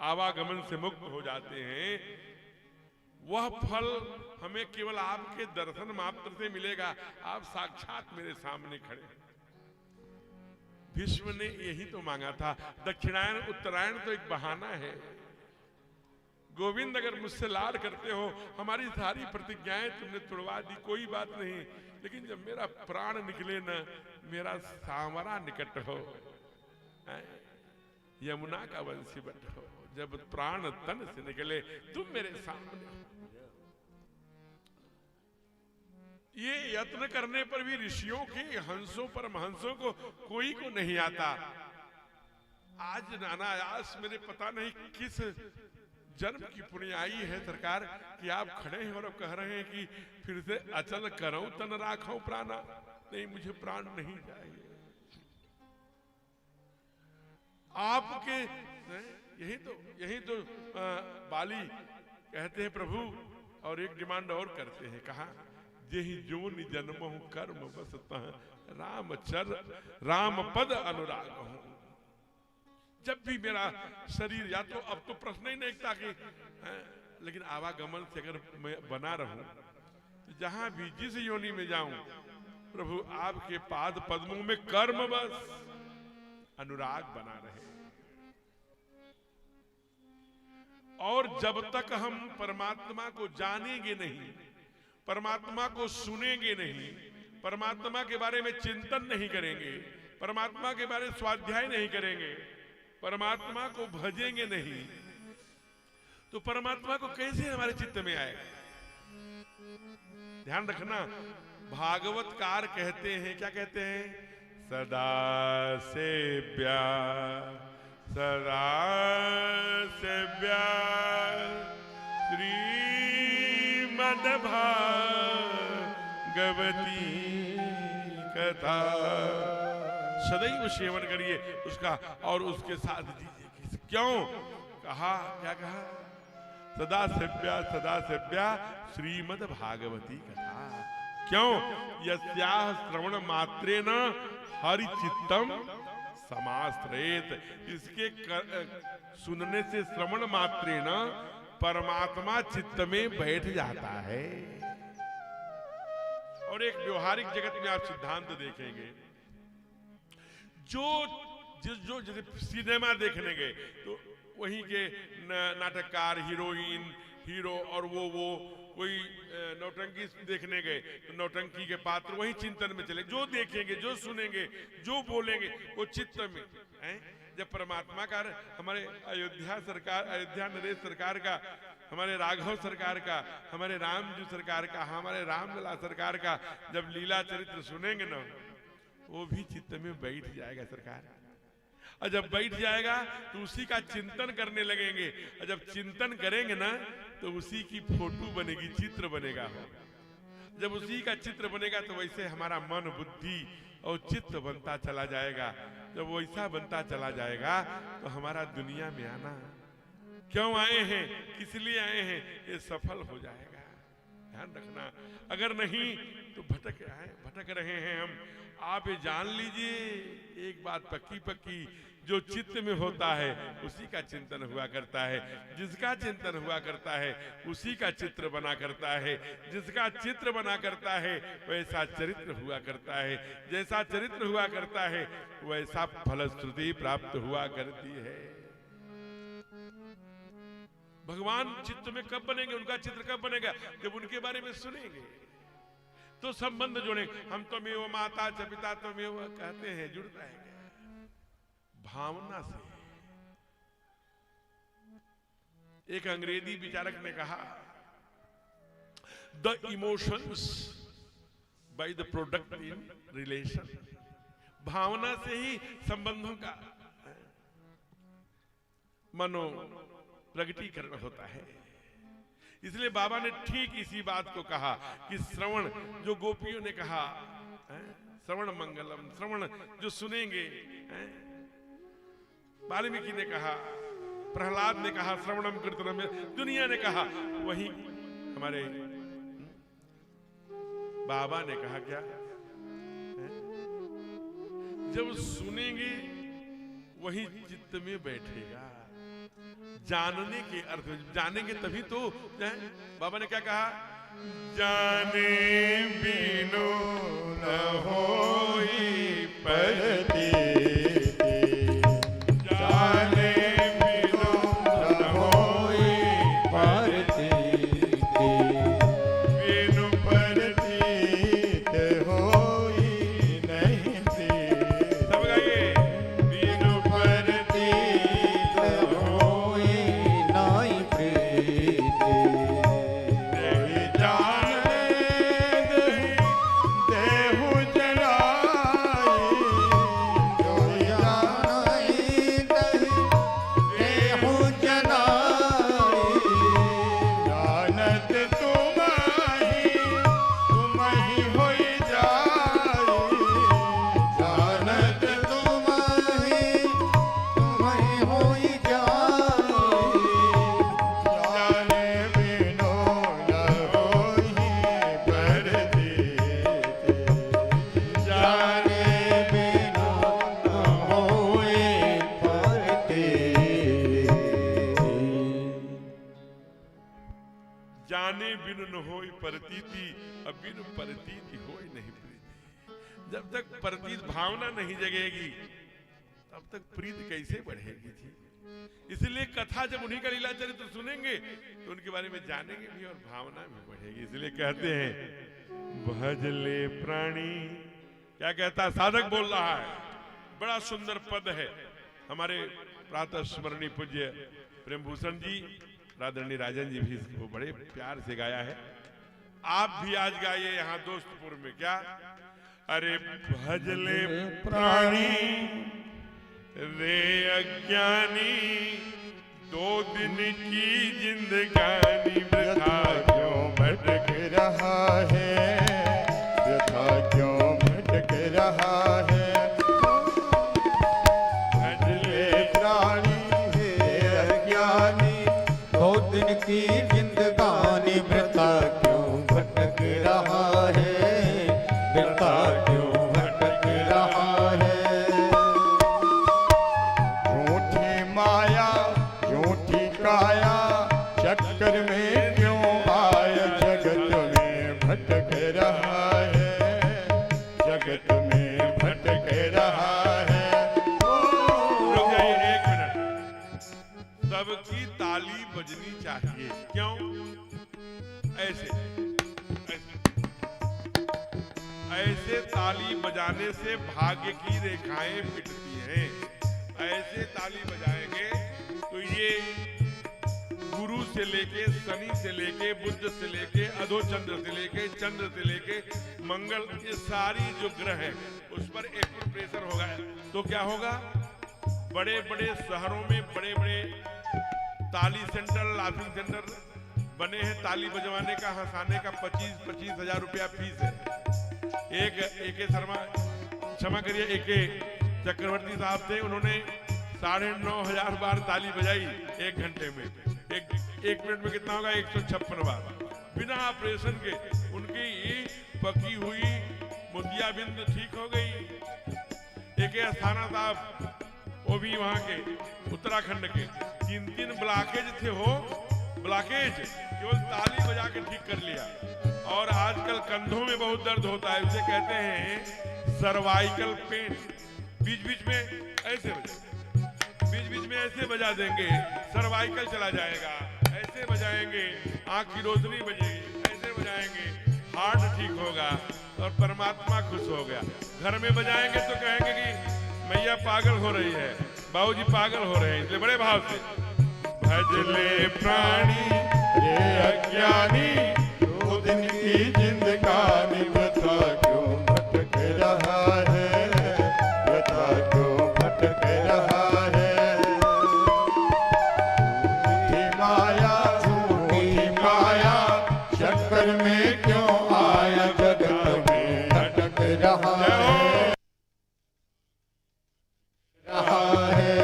आवागमन से मुक्त हो जाते हैं। वह फल हमें केवल आपके दर्शन मात्र से मिलेगा। आप साक्षात मेरे सामने खड़े। भीष्म ने यही तो मांगा था। दक्षिणायन उत्तरायण तो एक बहाना है। गोविंद अगर मुझसे लाड करते हो, हमारी सारी प्रतिज्ञाएं तुमने तोड़वा दी, कोई बात नहीं, लेकिन जब मेरा प्राण निकले न, मेरा सांवरा निकट हो, यमुना का वंशी बट हो, जब प्राण तन से निकले तुम मेरे सामने हो। ये यत्न करने पर भी ऋषियों के हंसों पर महंसों को कोई को नहीं आता। आज नानायास मेरे पता नहीं किस जन्म की पुण्याई है सरकार कि आप खड़े हैं और कह रहे हैं कि फिर से अचल करूं तन राखूं प्राणा। नहीं, मुझे प्राण नहीं चाहिए। आपके यही तो बाली कहते हैं प्रभु, और एक डिमांड और करते हैं। कहा जेहि जोनि जन्महु कर्म बसतः राम पद अनुराग हूं। जब भी मेरा शरीर, या तो अब तो प्रश्न ही नहीं था कि लेकिन आवागमन से अगर मैं बना रहूं तो जहां भी जिस योनि में जाऊं प्रभु आपके पाद पद्मों में कर्म बस अनुराग बना रहे। और जब तक हम परमात्मा को जानेंगे नहीं, परमात्मा को सुनेंगे नहीं, परमात्मा के बारे में चिंतन नहीं करेंगे, परमात्मा के बारे में स्वाध्याय नहीं करेंगे, परमात्मा को भजेंगे नहीं, तो परमात्मा को कैसे हमारे चित्त में आएगा? ध्यान रखना, भागवतकार कहते हैं, क्या कहते हैं? सदा सेव्या सदा सेव्या श्रीमद्भागवती कथा। सदैव सेवन करिए उसका और उसके साथ दीजिए। क्यों कहा? क्या कहा? सदा सेव्या श्रीमद्भागवती कथा। क्यों? यस्याः श्रवण मात्रेण हरि चित्तम समाश्रयेत। इसके सुनने से, श्रवण मात्रेण परमात्मा चित्त में बैठ जाता है। और एक व्यवहारिक जगत में आप सिद्धांत देखेंगे, जो जैसे सिनेमा देखने गए तो वहीं के नाटककार, हीरोइन, हीरो और वो कोई नौटंकी देखने गए तो नौटंकी के पात्र वही चिंतन में चले, जो देखेंगे, जो सुनेंगे, जो बोलेंगे वो चित्त में है। जब परमात्मा का, हमारे अयोध्या सरकार, अयोध्या नरेश सरकार का, हमारे राघव सरकार का, हमारे रामजी सरकार का, हमारे रामलला सरकार का जब लीला चरित्र सुनेंगे ना, वो भी चित्त में बैठ जाएगा सरकार। और जब बैठ जाएगा तो उसी का चिंतन करने लगेंगे, और जब चिंतन करेंगे ना तो उसी की फोटो बनेगी, चित्र बनेगा। जब उसी का चित्र बनेगा तो वैसे हमारा मन, बुद्धि और चित्त बनता चला जाएगा। जब वैसा बनता चला जाएगा तो हमारा दुनिया में आना, क्यों आए हैं, किस लिए आए हैं, ये सफल हो जाएगा। ध्यान रखना, अगर नहीं तो भटक रहे हैं हम। आप ये जान लीजिए एक बात पक्की पक्की, जो चित्त में होता है उसी का चिंतन हुआ करता है। जिसका चिंतन हुआ करता है उसी का चित्र बना करता है। जिसका चित्र बना करता है वैसा चरित्र हुआ करता है। जैसा चरित्र हुआ करता है वैसा फलश्रुति प्राप्त हुआ करती है। भगवान चित्त में कब बनेंगे, उनका चित्र कब बनेगा? जब उनके बारे में सुनेंगे तो संबंध जोड़ेंगे। हम तो मेव माता च पिता तो मेव कहते हैं, जुड़ता है भावना से। एक अंग्रेजी विचारक ने कहा, the emotions by the product in relation. भावना से ही संबंधों का मनो प्रगटीकरण होता है। इसलिए बाबा ने ठीक इसी बात को कहा कि श्रवण, जो गोपियों ने कहा श्रवण मंगलम, श्रवण जो सुनेंगे, वाल्मीकि ने कहा, प्रहलाद ने कहा श्रवणम कीर्तनम, दुनिया ने कहा, वही हमारे बाबा ने कहा क्या? जब सुनेंगे वही चित्त में बैठेगा। जानने के अर्थ में, जानेंगे तभी तो। बाबा ने क्या कहा? जाने बिनु न होई परतीति, जाने बिनु न होई परतीति, बिनु परतीत होई नहीं प्रीति। सब गाइए, बिनु परतीत होई नहीं प्रीति, देहि जाने देहु जनाई, जोहि जानाई देहु जनाई, जानत तुमहि होई जाई, जानत तुमहि होई जाई, जाने बिनु न होई परतीति, जाने बिनु न होई परतीति। जाने बिनु न होई परतीति, अब बिनु परतीति होई नहीं प्रीति। जब तक परतीत भावना नहीं जगेगी तब तक प्रीति कैसे बढ़ेगी थी। इसलिए कथा जब उन्हीं का लीला चरित्र सुनेंगे तो उनके बारे में जानेंगे भी और भावना भी बढ़ेगी। इसलिए कहते हैं भजले प्राणी, क्या कहता है साधक बोल रहा है, बड़ा सुंदर पद है। हमारे प्रातः स्मरणीय पूज्य प्रेम भूषण जी, राधारणी राजन जी भी इसको बड़े प्यार से गाया है। आप भी आज गाइए यहाँ दोस्तपुर में। क्या? अरे भजले प्राणी रे अज्ञानी, 2 दिन की जिंदगानी वृथा क्यों भटक रहा है, वृथा क्यों भटक रहा है। भजले प्राणी हे अज्ञानी, 2 दिन की जिंदगानी वृथा क्यों भटक रहा है, वृथा क्यों भटक रहा है। झूठी माया झूठी काया, चक्कर में क्यों आया, जगत में भटक रहा है, जगत में भटक रहा है। रुक जाइए 1 मिनट। सबकी ताली बजनी चाहिए। क्यों? ऐसे ऐसे ताली बजाने से भाग्य की रेखाएं मिटती हैं। ऐसे ताली बजाएंगे तो ये गुरु से लेके, शनि से लेके, बुध से लेके, अधोचंद्र से लेके, चंद्र से लेके मंगल, ये सारी जो ग्रह है उस पर एक प्रेशर होगा। तो क्या होगा? बड़े बड़े शहरों में बड़े बड़े ताली सेंटर, लाफिंग सेंटर बने हैं। ताली बजवाने का, हंसाने का 25-25 हजार रुपया फीस है। एक शर्मा, क्षमा करिए, एक चक्रवर्ती साहब थे, उन्होंने 9,500 बार ताली बजाई 1 घंटे में। एक मिनट में कितना होगा? 156 बार बिना ऑपरेशन के। उनकी पकी हुई मोतियाबिंद ठीक हो गई। एक अस्थाना साहब, वो भी वहां के उत्तराखंड के, 3 ब्लॉकेज थे, हो ब्लॉकेज केवल ताली बजा के ठीक कर लिया। और आजकल कंधों में बहुत दर्द होता है, उसे कहते हैं सर्वाइकल पेन। बीच बीच में ऐसे बीच बीच में ऐसे बजा देंगे, सर्वाइकल चला जाएगा। ऐसे बजाएंगे, आंख की रोशनी बजेगी। ऐसे बजाएंगे, हार्ट ठीक होगा और परमात्मा खुश हो गया। घर में बजाएंगे तो कहेंगे कि मैया पागल हो रही है, बाबूजी पागल हो रहे हैं। इसलिए बड़े भाव से भजले प्राणी रे अज्ञानी, 2 दिन की जिंदगानी वृथा क्यों भटक रहा है, वृथा क्यों भटक रहा है। झूठी माया चक्कर में क्यों आया, जगत में भटक रहा है, रहा है।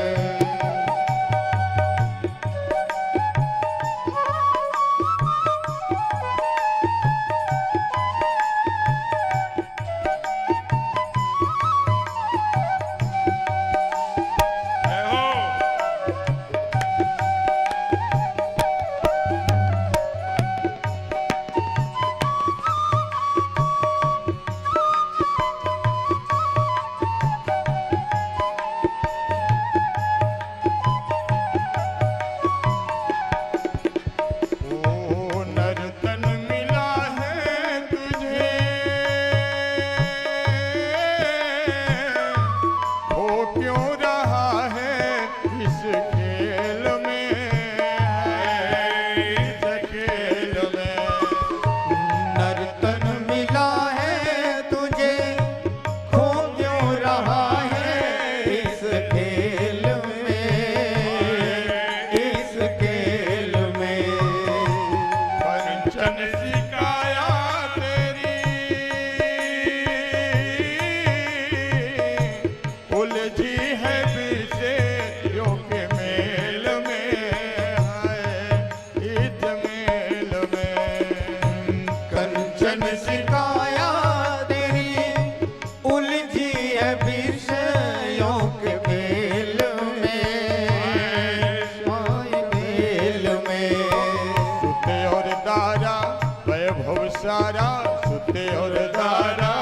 सारा सुते और दारा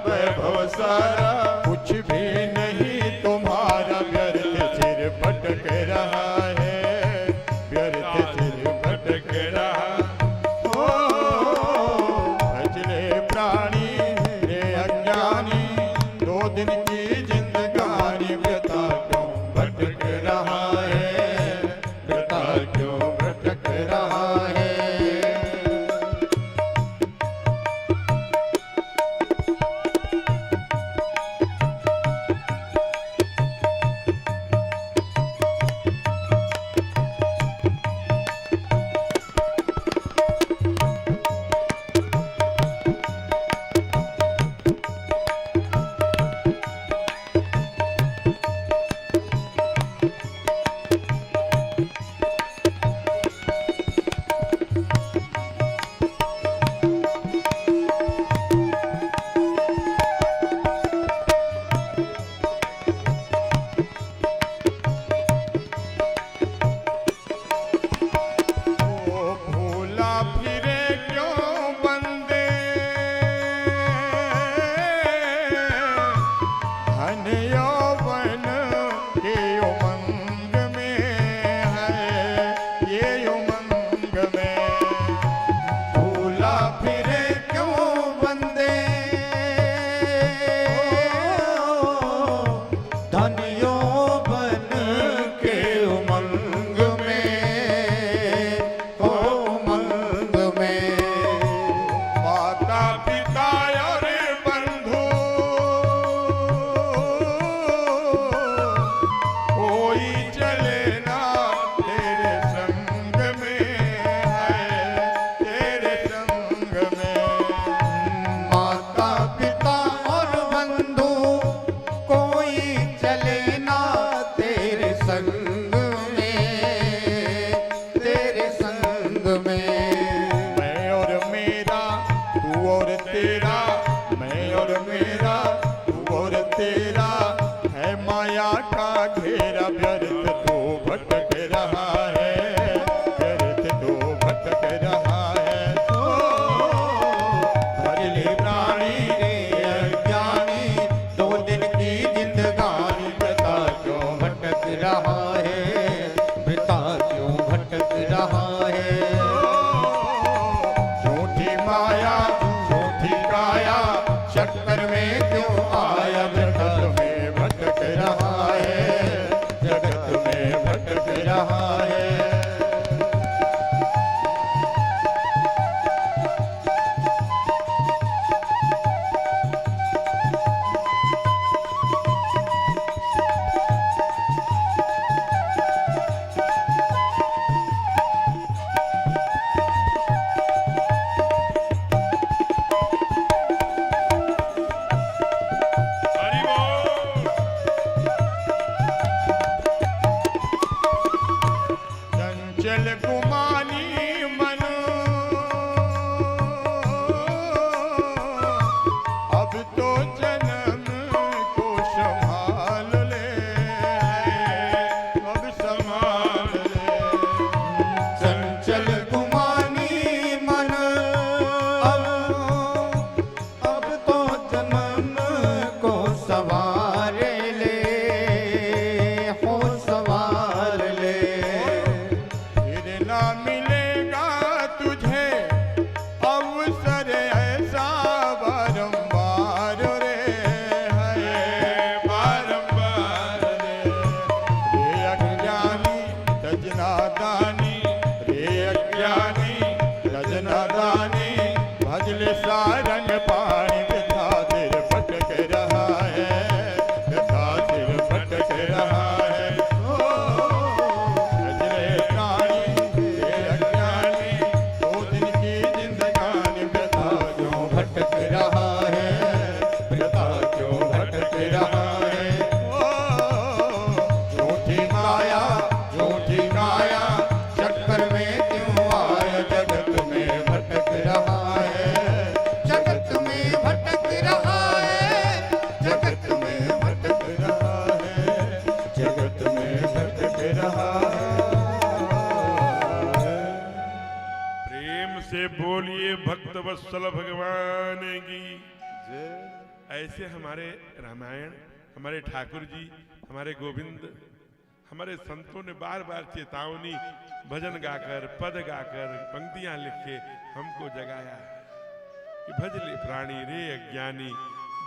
वैभव सारा, कुछ भी नहीं तुम्हारा, व्यर्थ सिर भटक रहा है, व्यर्थ सिर भटक रहा। ओ भजले प्राणी रे अज्ञानी, 2 दिन की जिंदगानी रहा है। वत्सल भगवान की ऐसे हमारे रामायण, हमारे ठाकुर जी, हमारे गोविंद, हमारे संतों ने बार बार चेतावनी भजन गाकर, पद गाकर, पंक्तियां लिख के हमको जगाया कि भज ले प्राणी रे अज्ञानी,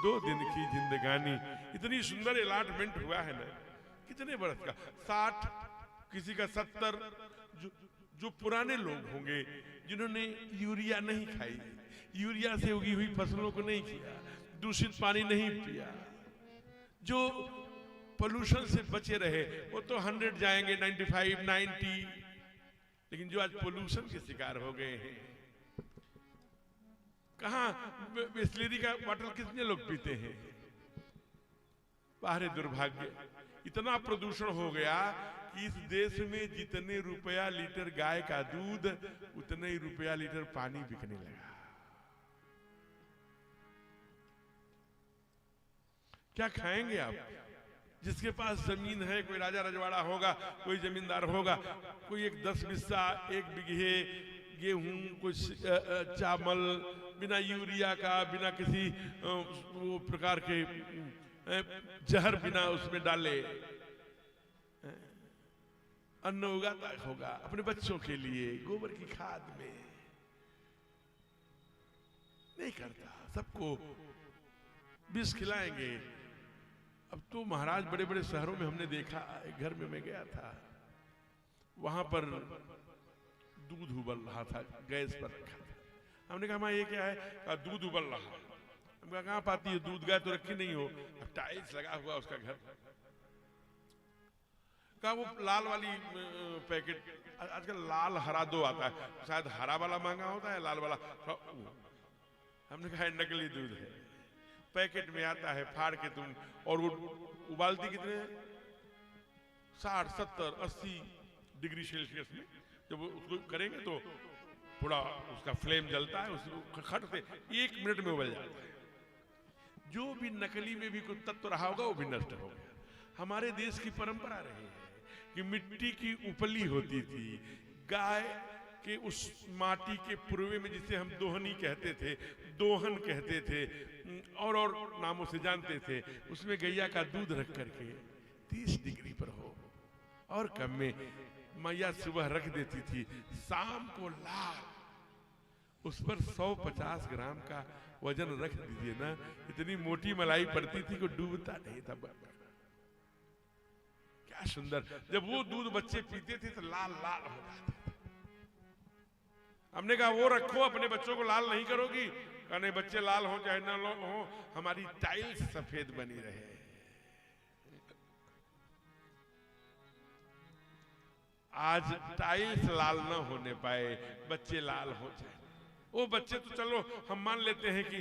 2 दिन की जिंदगानी। इतनी सुंदर अलॉटमेंट हुआ है ना, कितने बरस का, 60, किसी का 70, जो पुराने लोग होंगे जिन्होंने यूरिया नहीं खाई, यूरिया से उगी हुई फसलों को नहीं किया, दूषित पानी नहीं पिया, जो पोल्यूशन से बचे रहे, वो तो 100 जाएंगे, 95, 90। लेकिन जो आज पोल्यूशन के शिकार हो गए हैं, कहां बिस्लेरी का बॉटल कितने लोग पीते हैं? बाहर दुर्भाग्य, इतना प्रदूषण हो गया कि इस देश में जितने रुपया लीटर गाय का दूध, उतने ही रुपया लीटर पानी बिकने लगा। क्या खाएंगे आप? जिसके पास जमीन है, कोई राजा रजवाड़ा होगा, कोई जमींदार होगा, कोई एक 10 बिस्सा, 1 बीघे गेहूं, कुछ चावल, बिना यूरिया का, बिना किसी वो प्रकार के जहर बिना उसमें डाले अन्न उगाता होगा अपने बच्चों के लिए गोबर की खाद में। नहीं करता, सबको विष खिलाएंगे। अब तो महाराज बड़े बड़े शहरों में हमने देखा, एक घर में मैं गया था, वहां पर दूध उबल रहा था, गैस पर रखा था। हमने कहा मां ये क्या है? कहा दूध उबल रहा है। हमने कहा कहां पाती है दूध? गाय तो रखी नहीं हो। अब टाइल्स लगा हुआ उसका घर। कहा वो लाल वाली पैकेट, आजकल लाल हरा दो आता है, शायद हरा वाला महंगा होता है, लाल वाला। हमने कहा नकली दूध है, पैकेट में आता है, फाड़ के तुम, और वो उबालती कितने 60, 70, 80 डिग्री सेल्सियस में जब उसको करेंगे तो थोड़ा उसका फ्लेम जलता है, उसको खट से 1 मिनट में उबल जाता है। जो भी नकली में भी कोई तत्व रहा होगा वो भी नष्ट हो गया। हमारे देश की परंपरा रही है कि मिट्टी की उपली होती थी, गाय के उस माटी के पूर्वे में, जिसे हम दोहनी कहते थे, दोहन कहते थे, और नामों से जानते थे, उसमें गैया का दूध रख करके 30 डिग्री पर हो और कम में मैया सुबह रख देती थी, शाम को लाल उस पर 150 ग्राम का वजन रख दीजिए ना, इतनी मोटी मलाई पड़ती थी कि डूबता नहीं था। क्या सुंदर, जब वो दूध बच्चे पीते थे तो लाल लाल हो जाते थे। हमने कहा वो रखो, अपने बच्चों को लाल नहीं करोगी? कहा नहीं, बच्चे लाल हो चाहे ना हो, हमारी टाइल्स सफेद बनी रहे। आज टाइल्स लाल ना होने पाए, बच्चे लाल हो जाए। वो बच्चे तो चलो हम मान लेते हैं कि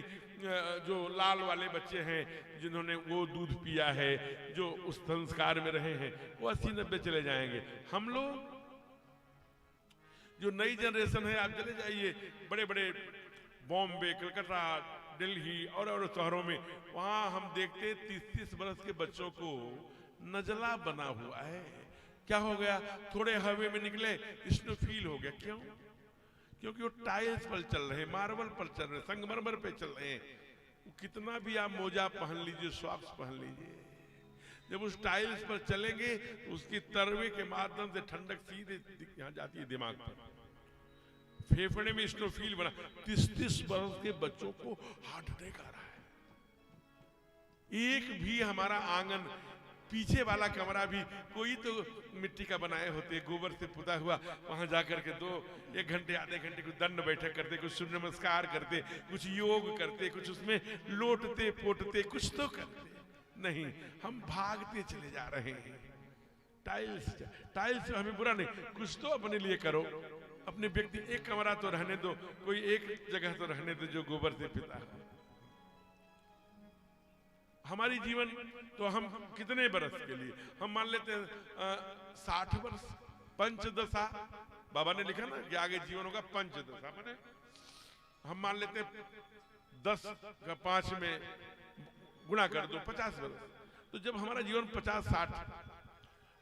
जो लाल वाले बच्चे हैं, जिन्होंने वो दूध पिया है, जो उस संस्कार में रहे हैं, वो 80-90 चले जाएंगे। हम लोग जो नई जनरेशन है, आप चले जाइए बड़े बड़े बॉम्बे, कलकत्ता, दिल्ली और शहरों में, वहां हम देखते 30-30 बरस के बच्चों को नजला बना हुआ है। क्या हो गया? थोड़े हवा में निकले, स्नो फील हो गया। क्यों? क्योंकि वो टाइल्स पर चल रहे, मार्बल पर चल रहे, संगमरमर पे चल रहे हैं। कितना भी आप मोजा पहन लीजिए, सॉक्स पहन लीजिए, जब उस टाइल्स पर चलेंगे तो उसकी तरवे के माध्यम से ठंडक सीधे यहाँ जाती है दिमाग पर, फेफड़े में स्नो फील बना। 30-30 बरस के बच्चों को हार्ट अटैक आ रहा है। एक भी हमारा आंगन, पीछे वाला कमरा भी कोई तो मिट्टी का बनाए होते, गोबर से पुता हुआ, वहां जाकर के 1 घंटे आधे घंटे कुछ दंड बैठक करते, कुछ सूर्य नमस्कार करते, कुछ योग करते, कुछ उसमें लोटते पोटते, कुछ तो करते। नहीं, हम भागते चले जा रहे हैं। टाइल्स हमें बुरा नहीं, कुछ तो अपने लिए करो, अपने व्यक्ति। एक कमरा तो रहने दो, कोई एक जगह तो रहने दो जो गोबर से पिता है। हमारी जीवन तो हम कितने बरस के लिए, हम मान लेते हैं 60 वर्ष, पंचदशा। बाबा ने लिखा ना कि आगे जीवन होगा पंचदशा, माने हम मान लेते हैं 10 का 5 में गुणा कर दो, 50 वर्ष। तो जब हमारा जीवन 50-60,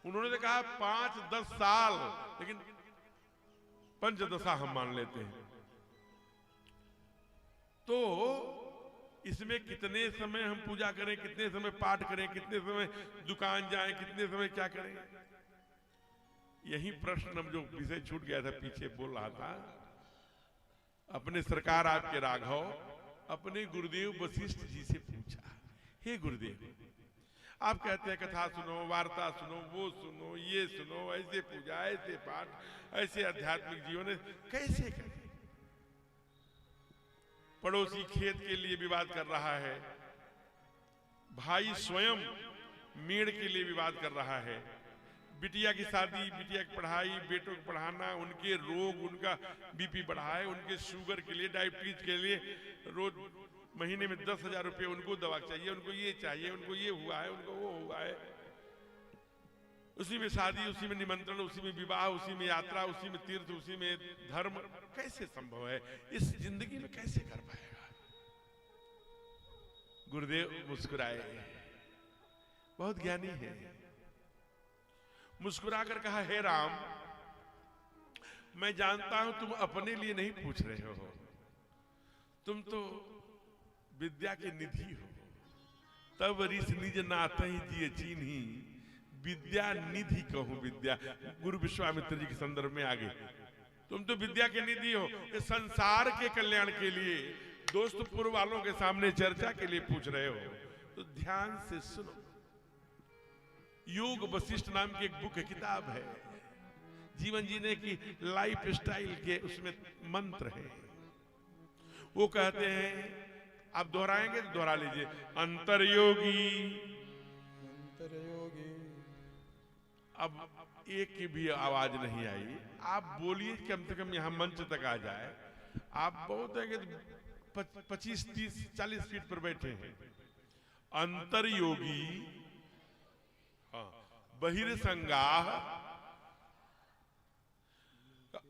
उन्होंने तो कहा 5-10 साल, लेकिन पंचदशा हम मान लेते हैं। तो इसमें कितने समय हम पूजा करें, कितने समय पाठ करें, कितने समय दुकान जाएं, कितने समय क्या करें? यही प्रश्न हम, जो विषय छूट गया था पीछे बोल रहा था, अपने सरकार आपके राघव अपने गुरुदेव वशिष्ठ जी से पूछा, हे गुरुदेव, आप कहते हैं कथा सुनो, वार्ता सुनो, वो सुनो, ये सुनो, ऐसे पूजा, ऐसे पाठ, ऐसे आध्यात्मिक जीवन, कैसे करें? पड़ोसी खेत के लिए विवाद कर रहा है, भाई स्वयं मेड़ के लिए विवाद कर रहा है, बिटिया की शादी, बिटिया की पढ़ाई, बेटों को पढ़ाना, उनके रोग, उनका बीपी बढ़ा है, उनके शुगर के लिए, डायबिटीज के लिए रोज महीने में 10,000 रुपये उनको दवा चाहिए, उनको ये चाहिए, उनको ये हुआ है, उनको वो हुआ है, उसी में शादी, उसी में निमंत्रण, उसी में विवाह, उसी में यात्रा, उसी में तीर्थ, उसी में धर्म। कैसे संभव है? इस जिंदगी में कैसे कर पाएगा? गुरुदेव मुस्कुराए, बहुत ज्ञानी है, मुस्कुराकर कहा, हे राम, मैं जानता हूं तुम अपने लिए नहीं पूछ रहे हो, तुम तो विद्या के निधि हो। तब ऋषि निज नाथ ही जिए चीन्ही, विद्या निधि कहूं विद्या। गुरु विश्वामित्र जी के संदर्भ में आगे, तुम तो विद्या के निधि हो। ये संसार के कल्याण के लिए दोस्तपुर वालों के सामने चर्चा के लिए पूछ रहे हो, तो ध्यान से सुनो। योग वशिष्ठ नाम की एक बुक है, किताब है, जीवन जीने की लाइफ स्टाइल के उसमें मंत्र है। वो कहते हैं, आप दोहराएंगे तो दोहरा लीजिए, अंतर्योगी। अंतर्योगी। अब एक की भी आवाज नहीं आई, आप बोलिए, कम से कम यहां मंच तक आ जाए। आप बहुत है कि 25, 30, 40 फीट पर बैठे हैं। अंतर्योगी, हाँ, बहिर्संगाह,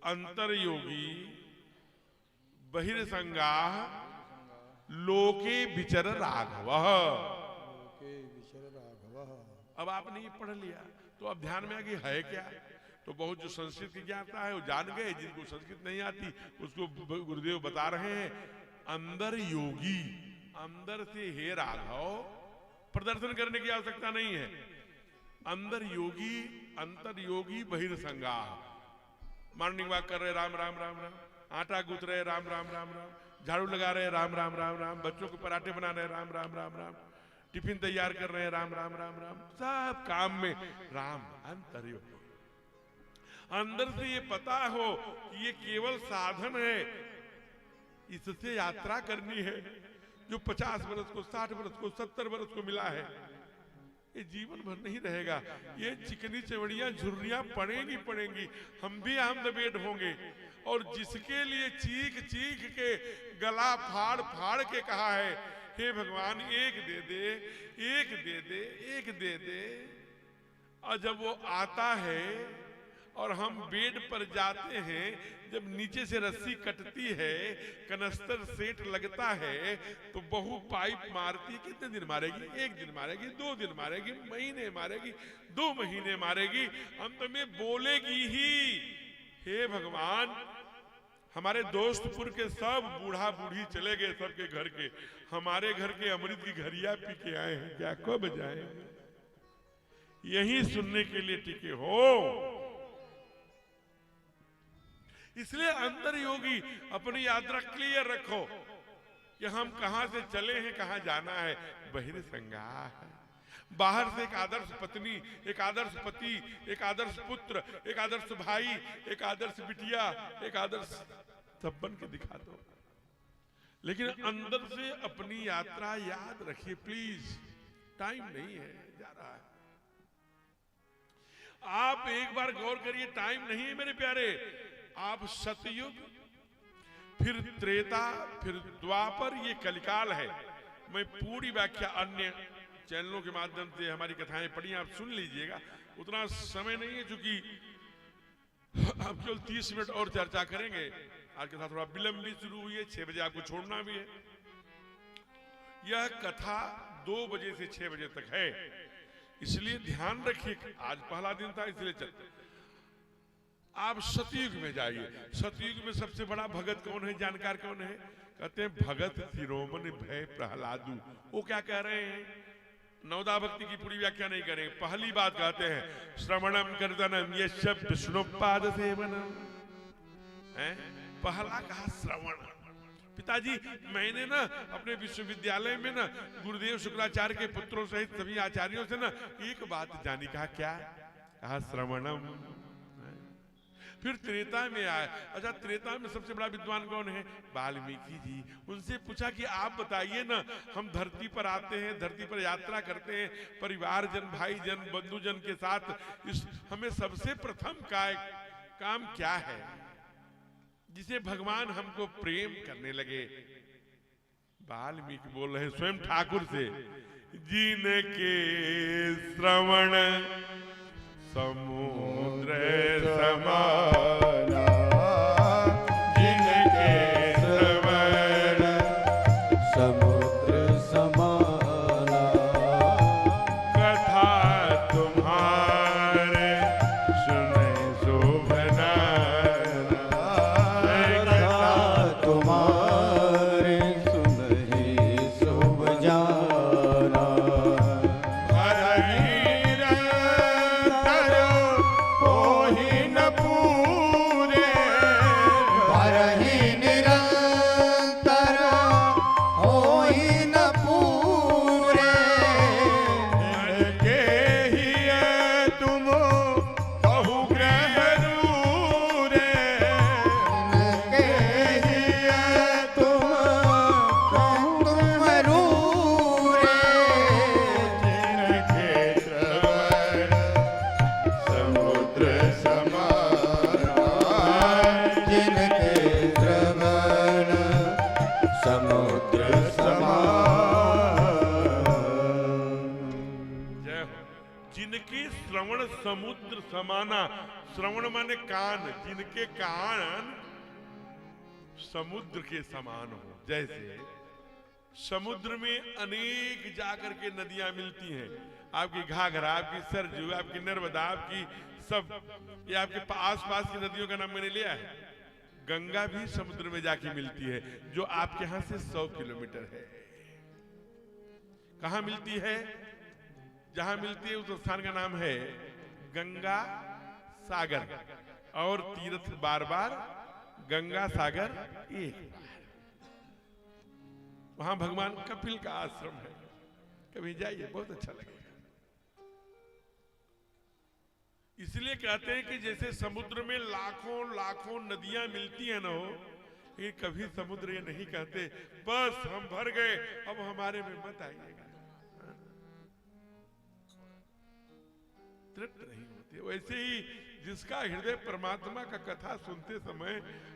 अंतर्योगी बहिर्संगाह लोके विचर राघवः। लोके विचर राघवः। अब आपने ये पढ़ लिया तो अब ध्यान में आ गई है क्या? तो बहुत जो संस्कृत की ज्ञाता है वो जान गए, जिनको संस्कृत नहीं आती उसको गुरुदेव बता रहे हैं, अंदर योगी, अंदर से हे राघव, प्रदर्शन करने की आवश्यकता नहीं है। अंदर योगी, अंतर योगी, बहिर्संगाह। मॉर्निंग वॉक कर रहे, राम राम राम राम, आटा गूंथ रहे, राम राम राम राम, झाड़ू लगा रहे, राम राम राम राम, बच्चों को पराठे बना रहे, राम राम राम राम, टिफिन तैयार कर रहे हैं, राम राम राम राम, सब काम में राम। अंतर्योगी, अंदर से ये पता हो कि ये केवल साधन है, इससे यात्रा करनी है। जो 50 वर्ष को, 60 वर्ष को, 70 वर्ष को मिला है, ये जीवन भर नहीं रहेगा। ये चिकनी चवड़ियां झुर्रियां पड़ेंगी पड़ेंगी, हम भी ऑन द बेड होंगे। और जिसके लिए चीख चीख के गला फाड़ फाड़ के कहा है, हे भगवान एक दे दे, एक दे दे, एक दे दे, और जब वो आता है और हम बेड पर जाते हैं, जब नीचे से रस्सी कटती है, कनस्तर सेट लगता है, तो बहू पाइप मारती है। कितने दिन मारेगी? 1 दिन मारेगी, 2 दिन मारेगी, महीने मारेगी, 2 महीने मारेगी, अंत में बोलेगी ही, हे भगवान, हमारे दोस्तपुर के सब बूढ़ा बूढ़ी चले गए, सबके घर के, हमारे घर के अमृत की घरिया पी के आए हैं, क्या कब जाएंगे? यही सुनने के लिए टिके हो। इसलिए अंतर योगी अपनी यात्रा क्लियर रखो कि हम कहां से चले हैं, कहां जाना है। बहिर्संगाह है, बाहर से एक आदर्श पत्नी, एक आदर्श पति, एक आदर्श पुत्र, एक आदर्श भाई, एक आदर्श बिटिया, एक आदर्श सब बन के दिखा दो। लेकिन अंदर से अपनी यात्रा याद रखिए प्लीज, टाइम नहीं है, जा रहा है। आप एक बार गौर करिए, टाइम नहीं है मेरे प्यारे। आप सतयुग, फिर त्रेता, फिर द्वापर, ये कलिकाल है। मैं पूरी व्याख्या अन्य चैनलों के माध्यम से हमारी कथाएं पढ़ी, आप सुन लीजिएगा, उतना समय नहीं है, क्योंकि अब केवल 30 मिनट और चर्चा करेंगे। आज कथा थोड़ा विलंब भी शुरू हुई है, 6 बजे आपको छोड़ना भी है। यह कथा 2 बजे से 6 बजे तक है, इसलिए ध्यान रखिए। आज पहला दिन था, इसलिए चलते। आप सतयुग में जाइए। सतयुग में सबसे बड़ा भगत कौन है, जानकार कौन है? कहते हैं भगत शिरोमणि भय प्रहलादु। वो क्या कह रहे हैं? नवदा भक्ति की पूरी व्याख्या नहीं करेंगे। पहली बात कहते हैं, श्रवणम कीर्तनम यस्य विष्णुपाद सेवनम। पहला कहा श्रवण, पिताजी मैंने ना अपने विश्वविद्यालय में ना गुरुदेव शुक्राचार्य के पुत्रों सहित सभी आचार्यों से ना एक बात जानी। कहा क्या? कहा श्रवणम। फिर त्रेता में आए। अच्छा, त्रेता में सबसे बड़ा विद्वान कौन है? वाल्मीकि जी। उनसे पूछा कि आप बताइए ना, हम धरती पर आते हैं, धरती पर यात्रा करते हैं परिवारजन, भाईजन, बंधुजन के साथ, हमें सबसे प्रथम काम क्या है जिसे भगवान हमको प्रेम करने लगे? वाल्मीकि बोल रहे स्वयं ठाकुर से, जिनके श्रवण समुद्र समाना, जिनके श्रवण समुद्र समाना, कथा तुम्हारे सुने शोभना, कथा तुम्हारे सुनहि शुभ जाना। समुद्र समाना। श्रवण माने कान, जिनके कान समुद्र के समान हो। जैसे समुद्र में अनेक जाकर के नदियां मिलती हैं, आपकी घाघरा, आपकी सरजू, आपकी नर्मदा, आपकी सब, ये आपके आस पास की नदियों का नाम मैंने लिया है। गंगा भी समुद्र में जाके मिलती है, जो आपके यहां से 100 किलोमीटर है। कहां मिलती है? जहां मिलती है उस स्थान का नाम है गंगा सागर, और तीर्थ बार बार गंगा सागर एक बार। वहां भगवान कपिल का आश्रम है, कभी जाइए, बहुत अच्छा लगेगा। इसलिए कहते हैं कि जैसे समुद्र में लाखों लाखों नदियां मिलती हैं ना, ये कभी समुद्र ये नहीं कहते बस हम भर गए, अब हमारे में मत आइएगा, तृप्त नहीं होते। वैसे ही जिसका हृदय परमात्मा का कथा सुनते समय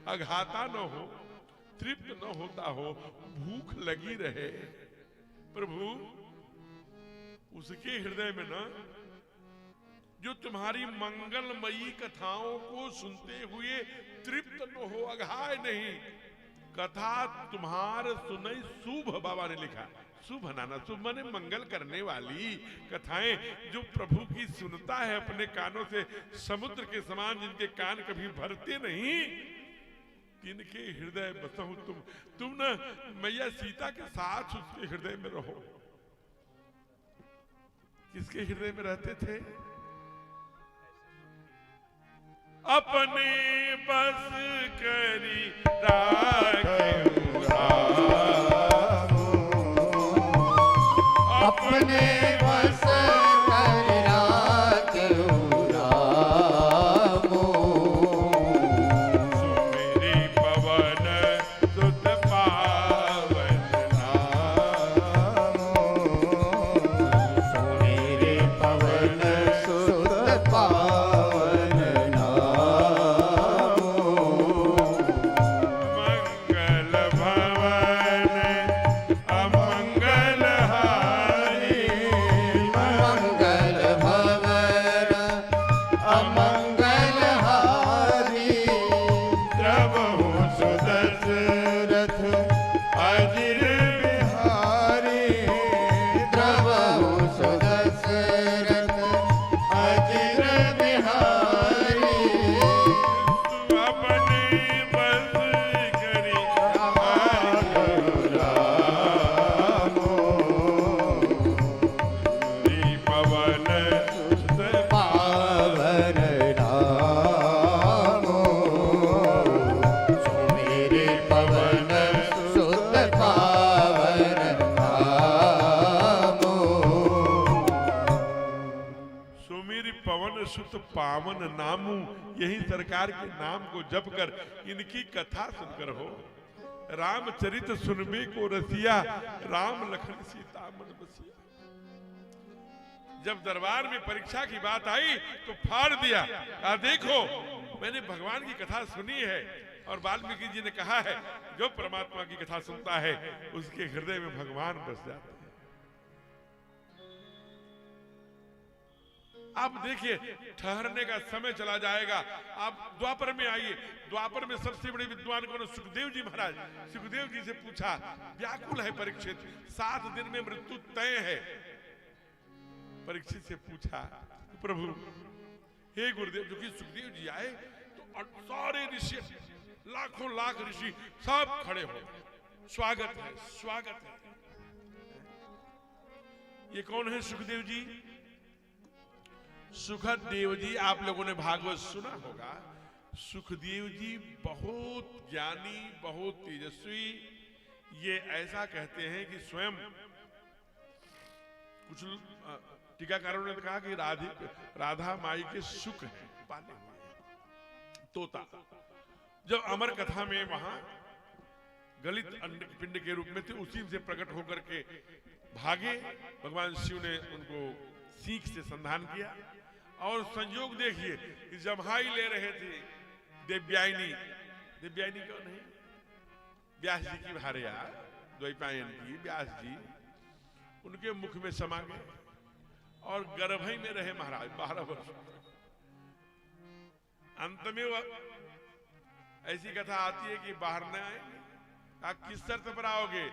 अघाता न हो, तृप्त न होता हो, भूख लगी रहे, प्रभु उसके हृदय में ना, जो तुम्हारी मंगलमयी कथाओं को सुनते हुए तृप्त न हो, अघाय नहीं, कथा तुम्हार सुनई शुभ, बाबा ने लिखा, शुभ नाना, शुभ माने मंगल करने वाली कथाएं, जो प्रभु की सुनता है अपने कानों से, समुद्र के समान जिनके कान कभी भरते नहीं, तिनके हृदय बसहु तुम ना मैया सीता के साथ उसके हृदय में रहो। किसके हृदय में रहते थे? अपने बस करी अपने बस कर राखो रामो, सुमेरी पवन सुत पावन नामो, सुमेरे पवन सुत पावन नामो, पावन नामू, यही सरकार के नाम को जप कर इनकी कथा सुनकर हो। रामचरित सुनबे को रसिया, राम लखन सीता मन बसिया। जब दरबार में परीक्षा की बात आई तो फाड़ दिया, कहा देखो मैंने भगवान की कथा सुनी है। और वाल्मीकि जी ने कहा है जो परमात्मा की कथा सुनता है उसके हृदय में भगवान बस जाते हैं। अब देखिए ठहरने का समय चला जाएगा। आप द्वापर में आइए। द्वापर में सबसे बड़े विद्वान कौन? सुखदेव जी महाराज। सुखदेव जी से पूछा, व्याकुल है परीक्षित, 7 दिन में मृत्यु तय है। परीक्षित से पूछा, प्रभु हे गुरुदेव, जो कि सुखदेव जी आए तो सारे ऋषि, लाखों लाख ऋषि सब खड़े हो, स्वागत है स्वागत है। ये कौन है? सुखदेव जी। सुखदेव जी, आप लोगों ने भागवत सुना होगा। सुखदेव जी बहुत ज्ञानी, बहुत तेजस्वी। ये ऐसा कहते हैं कि स्वयं कुछ टीकाकारों ने कहा कि राधा माई के सुख हैं, पाले हुए तोता। जब अमर कथा में वहां गलित पिंड के रूप में थे, उसी से प्रकट होकर के भागे। भगवान शिव ने उनको सीख से संधान किया। और संयोग देखिए कि जम्हाई ले रहे थे देवयानी। देवयानी कौन है? व्यास जी की भार्या, द्वैपायन की व्यास जी। उनके मुख में समा गए और गर्भई में रहे महाराज 12 वर्ष। अंत में ऐसी कथा आती है कि बाहर न आएंगे। कहा किस शर्त पर आओगे?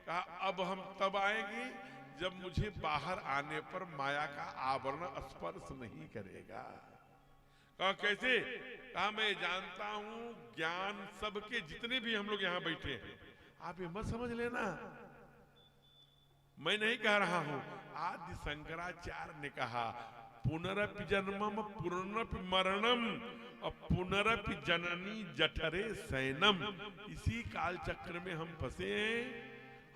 कहा अब हम तब आएंगे जब मुझे बाहर आने पर माया का आवरण स्पर्श नहीं करेगा। कहा कैसे? कहा मैं जानता हूं ज्ञान सबके, जितने भी हम लोग यहां बैठे हैं, आप ये मत समझ लेना, मैं नहीं कह रहा हूं। आदि शंकराचार्य ने कहा पुनरपि जन्मम पुनरपि मरणम और पुनरपि जननी जठरे सैनम। इसी काल चक्र में हम फंसे हैं,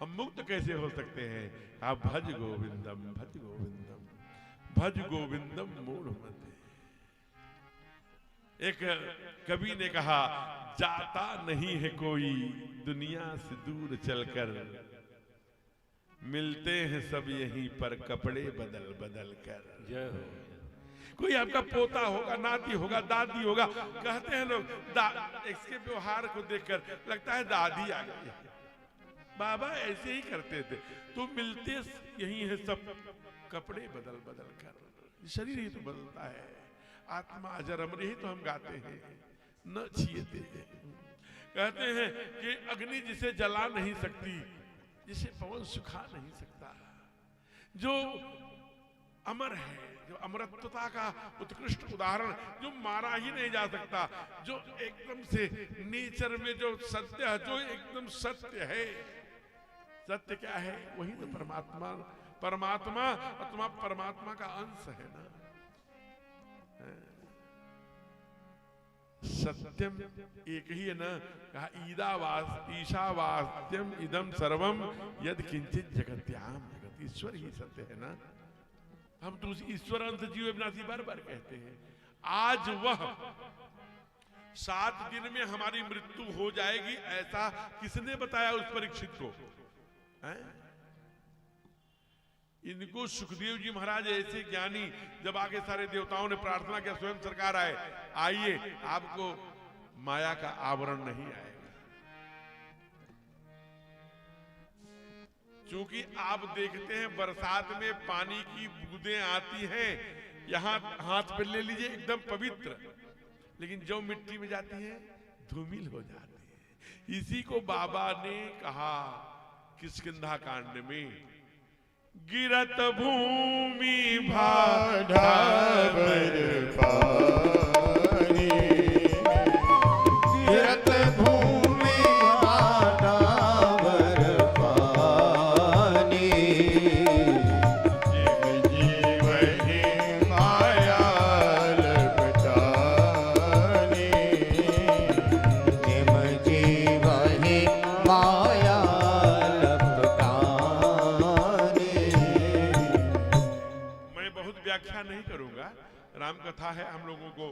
हम मुक्त कैसे हो सकते हैं? आप भज गोविंदम भज गोविंदम भज गोविंदम मूढ़ मते। एक कवि ने कहा जाता नहीं है कोई दुनिया से दूर चलकर, मिलते हैं सब यहीं पर कपड़े बदल बदल कर। कोई आपका पोता होगा, नाती होगा, दादी होगा, कहते हैं लोग इसके व्यवहार को देखकर लगता है दादी आ गई। बाबा ऐसे ही करते थे। तो मिलते यही है सब कपड़े बदल बदल कर। शरीर ही तो बदलता है, आत्मा अजर अमर, यही तो हम गाते हैं न छिएते। कहते हैं कि अग्नि जिसे जला नहीं सकती, जिसे पवन सुखा नहीं सकता, जो अमर है, जो अमरत्वता का उत्कृष्ट उदाहरण, जो मारा ही नहीं जा सकता, जो एकदम से नेचर में जो सत्य है, जो एकदम सत्य है। सत्य क्या है? वही तो परमात्मा। परमात्मा अथवा परमात्मा का अंश है ना। सत्यम एक ही है ना। कहा ईशावास्यम इदम सर्वम यद किंचित जगत्याम जगत। ईश्वर ही सत्य है ना। हम तो उस ईश्वर अंश जीव विनाशी बार बार कहते हैं। आज वह 7 दिन में हमारी मृत्यु हो जाएगी, ऐसा किसने बताया उस परीक्षित को? इनको सुखदेव जी महाराज ऐसे ज्ञानी, जब आगे सारे देवताओं ने प्रार्थना किया, स्वयं सरकार आए, आइए आपको माया का आवरण नहीं आएगा। क्योंकि आप देखते हैं बरसात में पानी की बूंदें आती हैं, यहां हाथ पे ले लीजिए एकदम पवित्र, लेकिन जो मिट्टी में जाती है धूमिल हो जाती है। इसी को बाबा ने कहा किष्किंधा कांड में, गिरत भूमि भाडावर पानी, गिरत भूमि भाडावर पानी, जिम जीवहि माया लपटानी, जिम जीवहि माया व्याख्या नहीं करूंगा। राम कथा है, हम लोगों को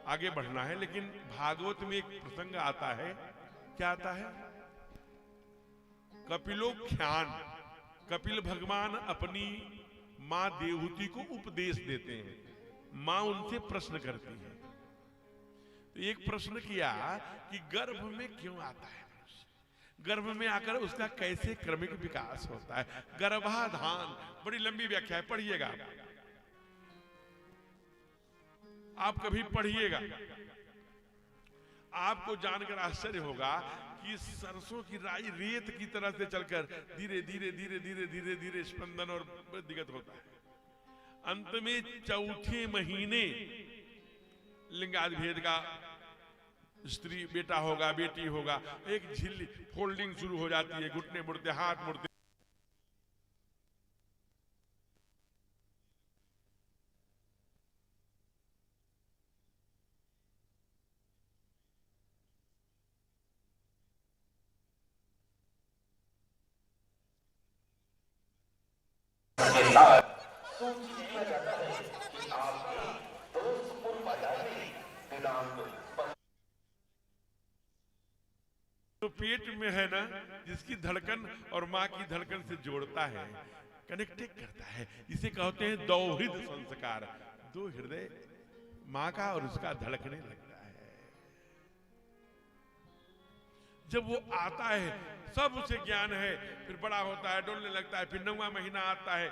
आगे बढ़ना है, लेकिन भागवत में एक प्रसंग आता है। क्या आता है? कपिलोख्यान। कपिल भगवान अपनी मां देवहूति को उपदेश देते हैं। मां उनसे प्रश्न करती है। तो एक प्रश्न किया कि गर्भ में क्यों आता है, गर्भ में आकर उसका कैसे क्रमिक विकास होता है। गर्भाधान, बड़ी लंबी व्याख्या है, पढ़िएगा आप कभी पढ़िएगा, आपको जानकर आश्चर्य होगा कि सरसों की राई रेत की तरह से चलकर धीरे धीरे धीरे धीरे धीरे धीरे स्पंदन और वृद्धिगत होता है। अंत में चौथे महीने लिंगाद भेद का स्त्री बेटा होगा, बेटी होगा, एक झिल्ली फोल्डिंग शुरू हो जाती है, घुटने मुड़ते, हाथ मुड़ते, तो पेट में है ना, जिसकी धड़कन और माँ की धड़कन से जोड़ता है, कनेक्टेड करता है, इसे कहते हैं दौहित संस्कार। दो हृदय माँ का और उसका धड़कने लगता है। जब वो आता है सब उसे ज्ञान है, फिर बड़ा होता है, डोलने लगता है, फिर 9वां महीना आता है,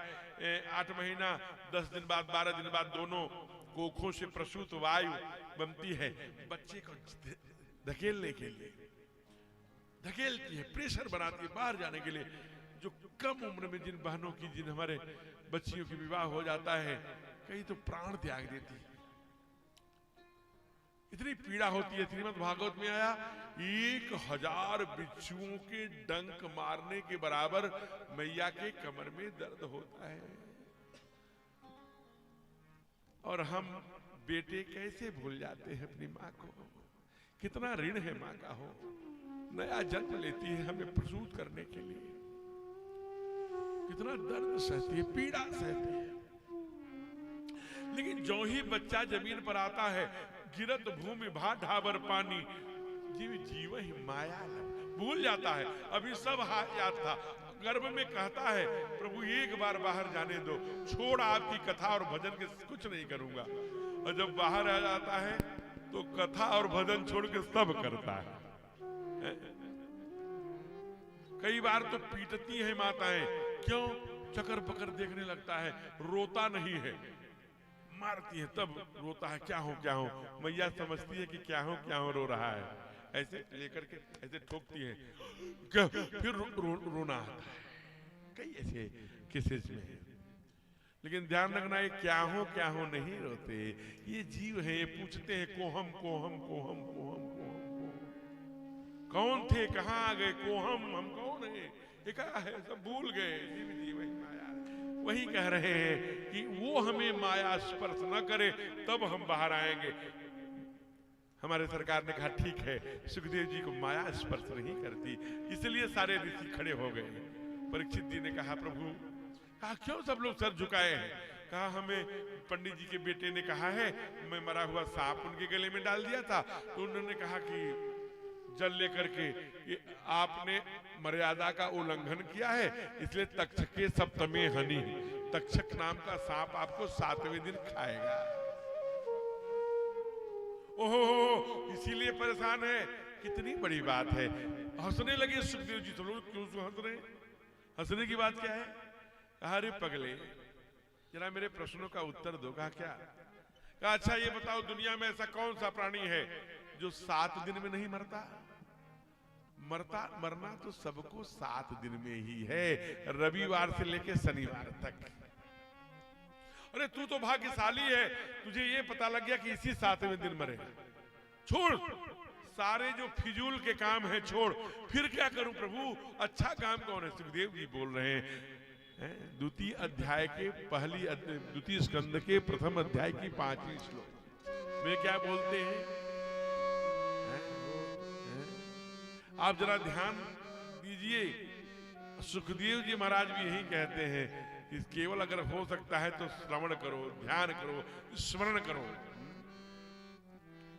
8 महीना 10 दिन बाद 12 दिन बाद दोनों कोखों से प्रसूत वायु बनती है, बच्चे को धकेलने के लिए धकेलती है, प्रेशर बनाती है बाहर जाने के लिए। जो कम उम्र में जिन बहनों की, जिन हमारे बच्चियों की विवाह हो जाता है, कई तो प्राण त्याग देती है, इतनी पीड़ा होती है। श्रीमद् भागवत में आया 1000 बिच्छुओं के डंक मारने के बराबर मैया के कमर में दर्द होता है। और हम बेटे कैसे भूल जाते हैं अपनी माँ को। कितना ऋण है माँ का हो, नया जन्म लेती है हमें प्रसूत करने के लिए, कितना दर्द सहती है, पीड़ा सहती है। लेकिन जो ही बच्चा जमीन पर आता है, गिरत भूमि भा ढाबर पानी, जीव जीव ही माया भूल जाता है। अभी सब याद था, गर्भ में कहता है प्रभु एक बार बाहर जाने दो, छोड़ आपकी कथा और भजन के कुछ नहीं करूंगा। और जब बाहर आ जाता है तो कथा और भजन छोड़ के सब करता है। कई बार तो पीटती है माताएं, क्यों? चक्कर पकड़ देखने लगता है, रोता नहीं है, मारती है, तब रोता है, क्या हो क्या हो। मैया समझती है कि क्या हो रो रहा है, ऐसे लेकर के ऐसे ठोकती है, फिर रोना आता है। कई ऐसे केसेस में है। लेकिन ध्यान रखना, ये क्या हो नहीं रोते, ये जीव है, ये पूछते हैं कोहम कोहम कोहम कोहम कोहम, कौन थे, कहाँ आ गए, कोहम हम कौन है, ये क्या है, सब भूल गए। जीव जीव ही माया। वही कह रहे हैं कि वो हमें माया स्पर्श न करे तब हम बाहर आएंगे। हमारे सरकार ने कहा ठीक है, सुखदेव जी को माया स्पर्श नहीं करती, इसलिए सारे ऋषि खड़े हो गए। परीक्षित जी ने कहा प्रभु, कहा क्यों सब लोग सर झुकाए हैं? कहा हमें पंडित जी के बेटे ने कहा है, मैं मरा हुआ सांप उनके गले में डाल दिया था, तो उन्होंने कहा कि जल लेकर के आपने मर्यादा का उल्लंघन किया है, इसलिए तक्षके सप्तमे हनि, तक्षक नाम का सांप आपको 7वें दिन खाएगा। ओहो, इसीलिए परेशान है। कितनी बड़ी बात है। हंसने लगे सुखदेव जी। सब लोग क्यों हंस रहे? हंसने की बात क्या है? कहा अरे पगले, जरा मेरे प्रश्नों का उत्तर दो। कहा क्या? कहा अच्छा ये बताओ, दुनिया में ऐसा कौन सा प्राणी है जो 7 दिन में नहीं मरता? मरना तो सबको 7 दिन में ही है, रविवार से लेके शनिवार तक। अरे तू तो भाग्यशाली है, तुझे ये पता लग गया कि इसी 7वें दिन मरेगा। छोड़ सारे जो फिजूल के काम है, छोड़। फिर क्या करूं प्रभु? अच्छा काम कौन है? सुखदेव जी बोल रहे हैं, द्वितीय अध्याय के द्वितीय स्कंद के प्रथम अध्याय की 5वीं श्लोक में क्या बोलते हैं? आप जरा ध्यान दीजिए। सुखदेव जी महाराज भी यही कहते हैं कि केवल अगर हो सकता है तो श्रवण करो, ध्यान करो, स्मरण करो,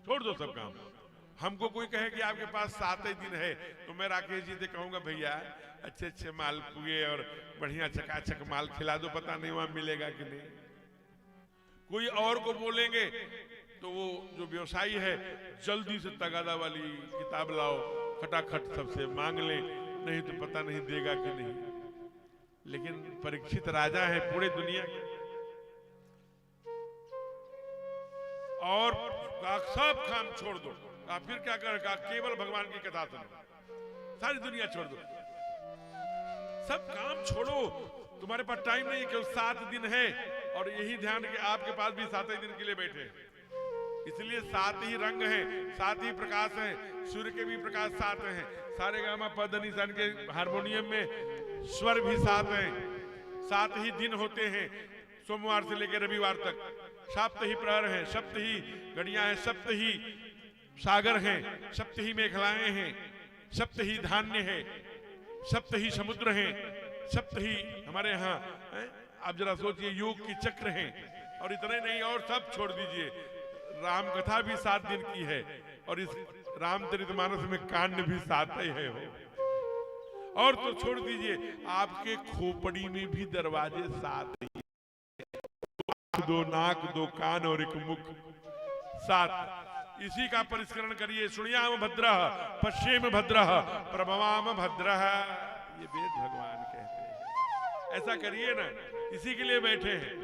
छोड़ दो सब काम। हमको कोई कहे कि आपके पास 7 ही दिन है, तो मैं राकेश जी से कहूंगा भैया अच्छे अच्छे मालपुए और बढ़िया चकाचक माल खिला दो, पता नहीं वहां मिलेगा कि नहीं। कोई और को बोलेंगे तो वो जो व्यवसायी है जल्दी से तगादा वाली किताब लाओ, खटाखट सबसे मांग ले, नहीं तो पता नहीं देगा कि नहीं। लेकिन परीक्षित राजा है पूरे दुनिया के, और सब काम छोड़ दो। फिर क्या करेगा? केवल भगवान की कथा सुनो, सारी दुनिया छोड़ दो, सब काम छोड़ो। तुम्हारे पास टाइम नहीं है, केवल 7 दिन है, और यही ध्यान कि आपके पास भी 7 ही दिन के लिए बैठे हैं। इसलिए 7 ही रंग हैं, 7 ही प्रकाश हैं, सूर्य के भी प्रकाश 7 हैं, सारे गामा पद निशान के हारमोनियम में स्वर भी 7 हैं, 7 ही दिन होते हैं, सोमवार से लेकर रविवार तक। सप्त ही प्रहर हैं, सप्त ही घड़ियां हैं, सप्त ही सागर हैं, सप्त ही मेखलाएं हैं, सप्त ही धान्य है, सप्त ही समुद्र हैं, सप्त ही हमारे यहाँ आप जरा सोचिए योग की चक्र हैं। और इतने नहीं, और सब छोड़ दीजिए। राम कथा भी 7 दिन की है, और इस रामचरितमानस में कांड भी 7 ही है हो। और तो छोड़ दीजिए, आपके खोपड़ी में भी दरवाजे 7 ही, 2 नाक 2 कान और 1 मुख, 7। इसी का परिष्करण करिए। सुनियाम भद्र पश्चिम भद्र प्रभवाम भद्र, ये वेद भगवान कहते हैं। ऐसा करिए ना, इसी के लिए बैठे हैं।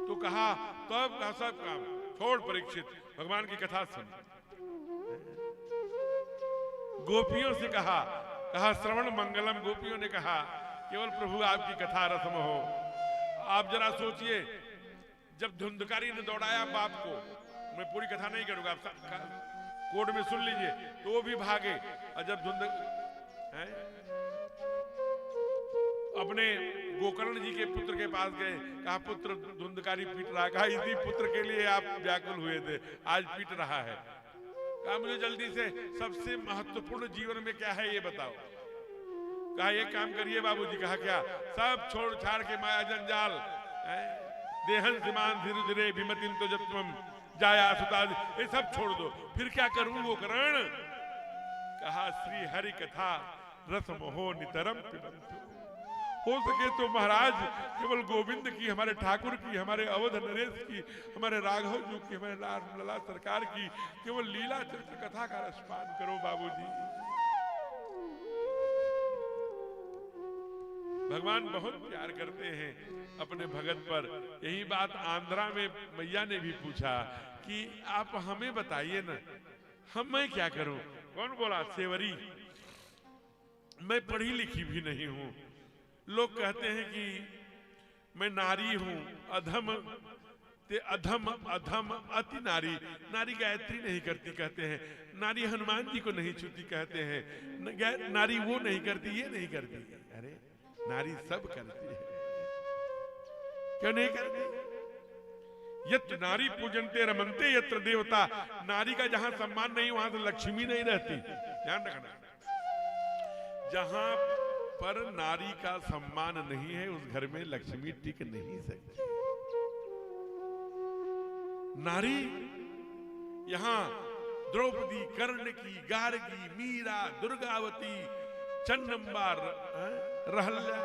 तो कहा तब का सब काम छोड़, परीक्षित भगवान की कथा सुन। गोपियों से कहा श्रवण मंगलम। गोपियों ने कहा केवल प्रभु आपकी कथा रसम हो। आप जरा सोचिए, जब धुंधकारी ने दौड़ाया बाप को, मैं पूरी कथा नहीं करूंगा, आप कोड में सुन लीजिए, तो वो भी भागे। और जब अपने गोकर्ण जी के पुत्र के पास गए, कहा पुत्र धुंधकारी पीट रहा, कहा इसी पुत्र के लिए आप व्याकुल हुए थे, आज पीट रहा है। कहा मुझे जल्दी से सबसे महत्वपूर्ण जीवन में क्या है ये बताओ। कहा एक काम करिए बाबूजी। कहा क्या? सब छोड़ छाड़ के माया जंजाल, देहन सिमान धीरे धीरे विमतिम तो जत्वम जाया सुता, ये सब छोड़ दो। फिर क्या करूं वो करण? कहा श्री हरि कथा रस मोहो नितरम पिबंतु। हो सके तो महाराज केवल गोविंद की, हमारे ठाकुर की, हमारे अवध नरेश की, हमारे राघव जी की, हमारे लला सरकार की केवल लीला चरित्र कथा का रसपान करो बाबूजी। भगवान बहुत प्यार करते हैं अपने भगत पर। यही बात आंध्रा में मैया ने भी पूछा कि आप हमें बताइए ना, मैं क्या करूं? कौन बोला? सेवरी। मैं पढ़ी लिखी भी नहीं हूं। लोग कहते हैं कि मैं नारी हूं, अधम ते अधम अधम अति नारी। नारी गायत्री नहीं करती कहते हैं, नारी हनुमान जी को नहीं छूती कहते हैं, नारी वो नहीं करती, ये नहीं करती। अरे नारी सब करती है, क्यों नहीं करती? यत्र नारी पूजनते रमनते यत्र देवता। नारी का जहां सम्मान नहीं वहां से लक्ष्मी नहीं रहती, ध्यान रखना। जहां पर नारी का सम्मान नहीं है उस घर में लक्ष्मी टिक नहीं सकती। नारी यहां द्रौपदी, कर्ण की, गार्गी, मीरा, दुर्गावती, चन्नम्बा, रहल्या,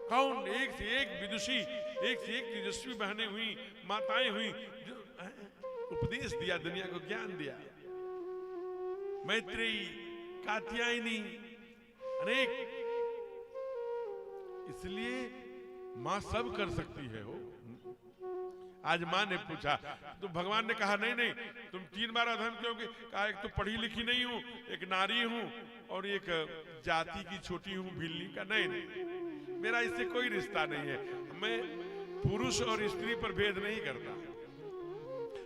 कौन एक से एक विदुषी, एक से एक तेजस्वी बहनें हुई, माताएं हुई, जो उपदेश दिया, दुनिया को ज्ञान दिया। मैत्रेयी, कात्यायनी, अनेक। इसलिए मां सब कर सकती है हो। आज मां ने पूछा तो भगवान ने कहा नहीं नहीं, तुम 3 बार अधम क्यों? कहा एक तो पढ़ी लिखी नहीं हूं, एक नारी हूं, और एक जाति की छोटी हूं, भिल्ली का। नहीं नहीं, मेरा इससे कोई रिश्ता नहीं है। मैं पुरुष और स्त्री पर भेद नहीं करता,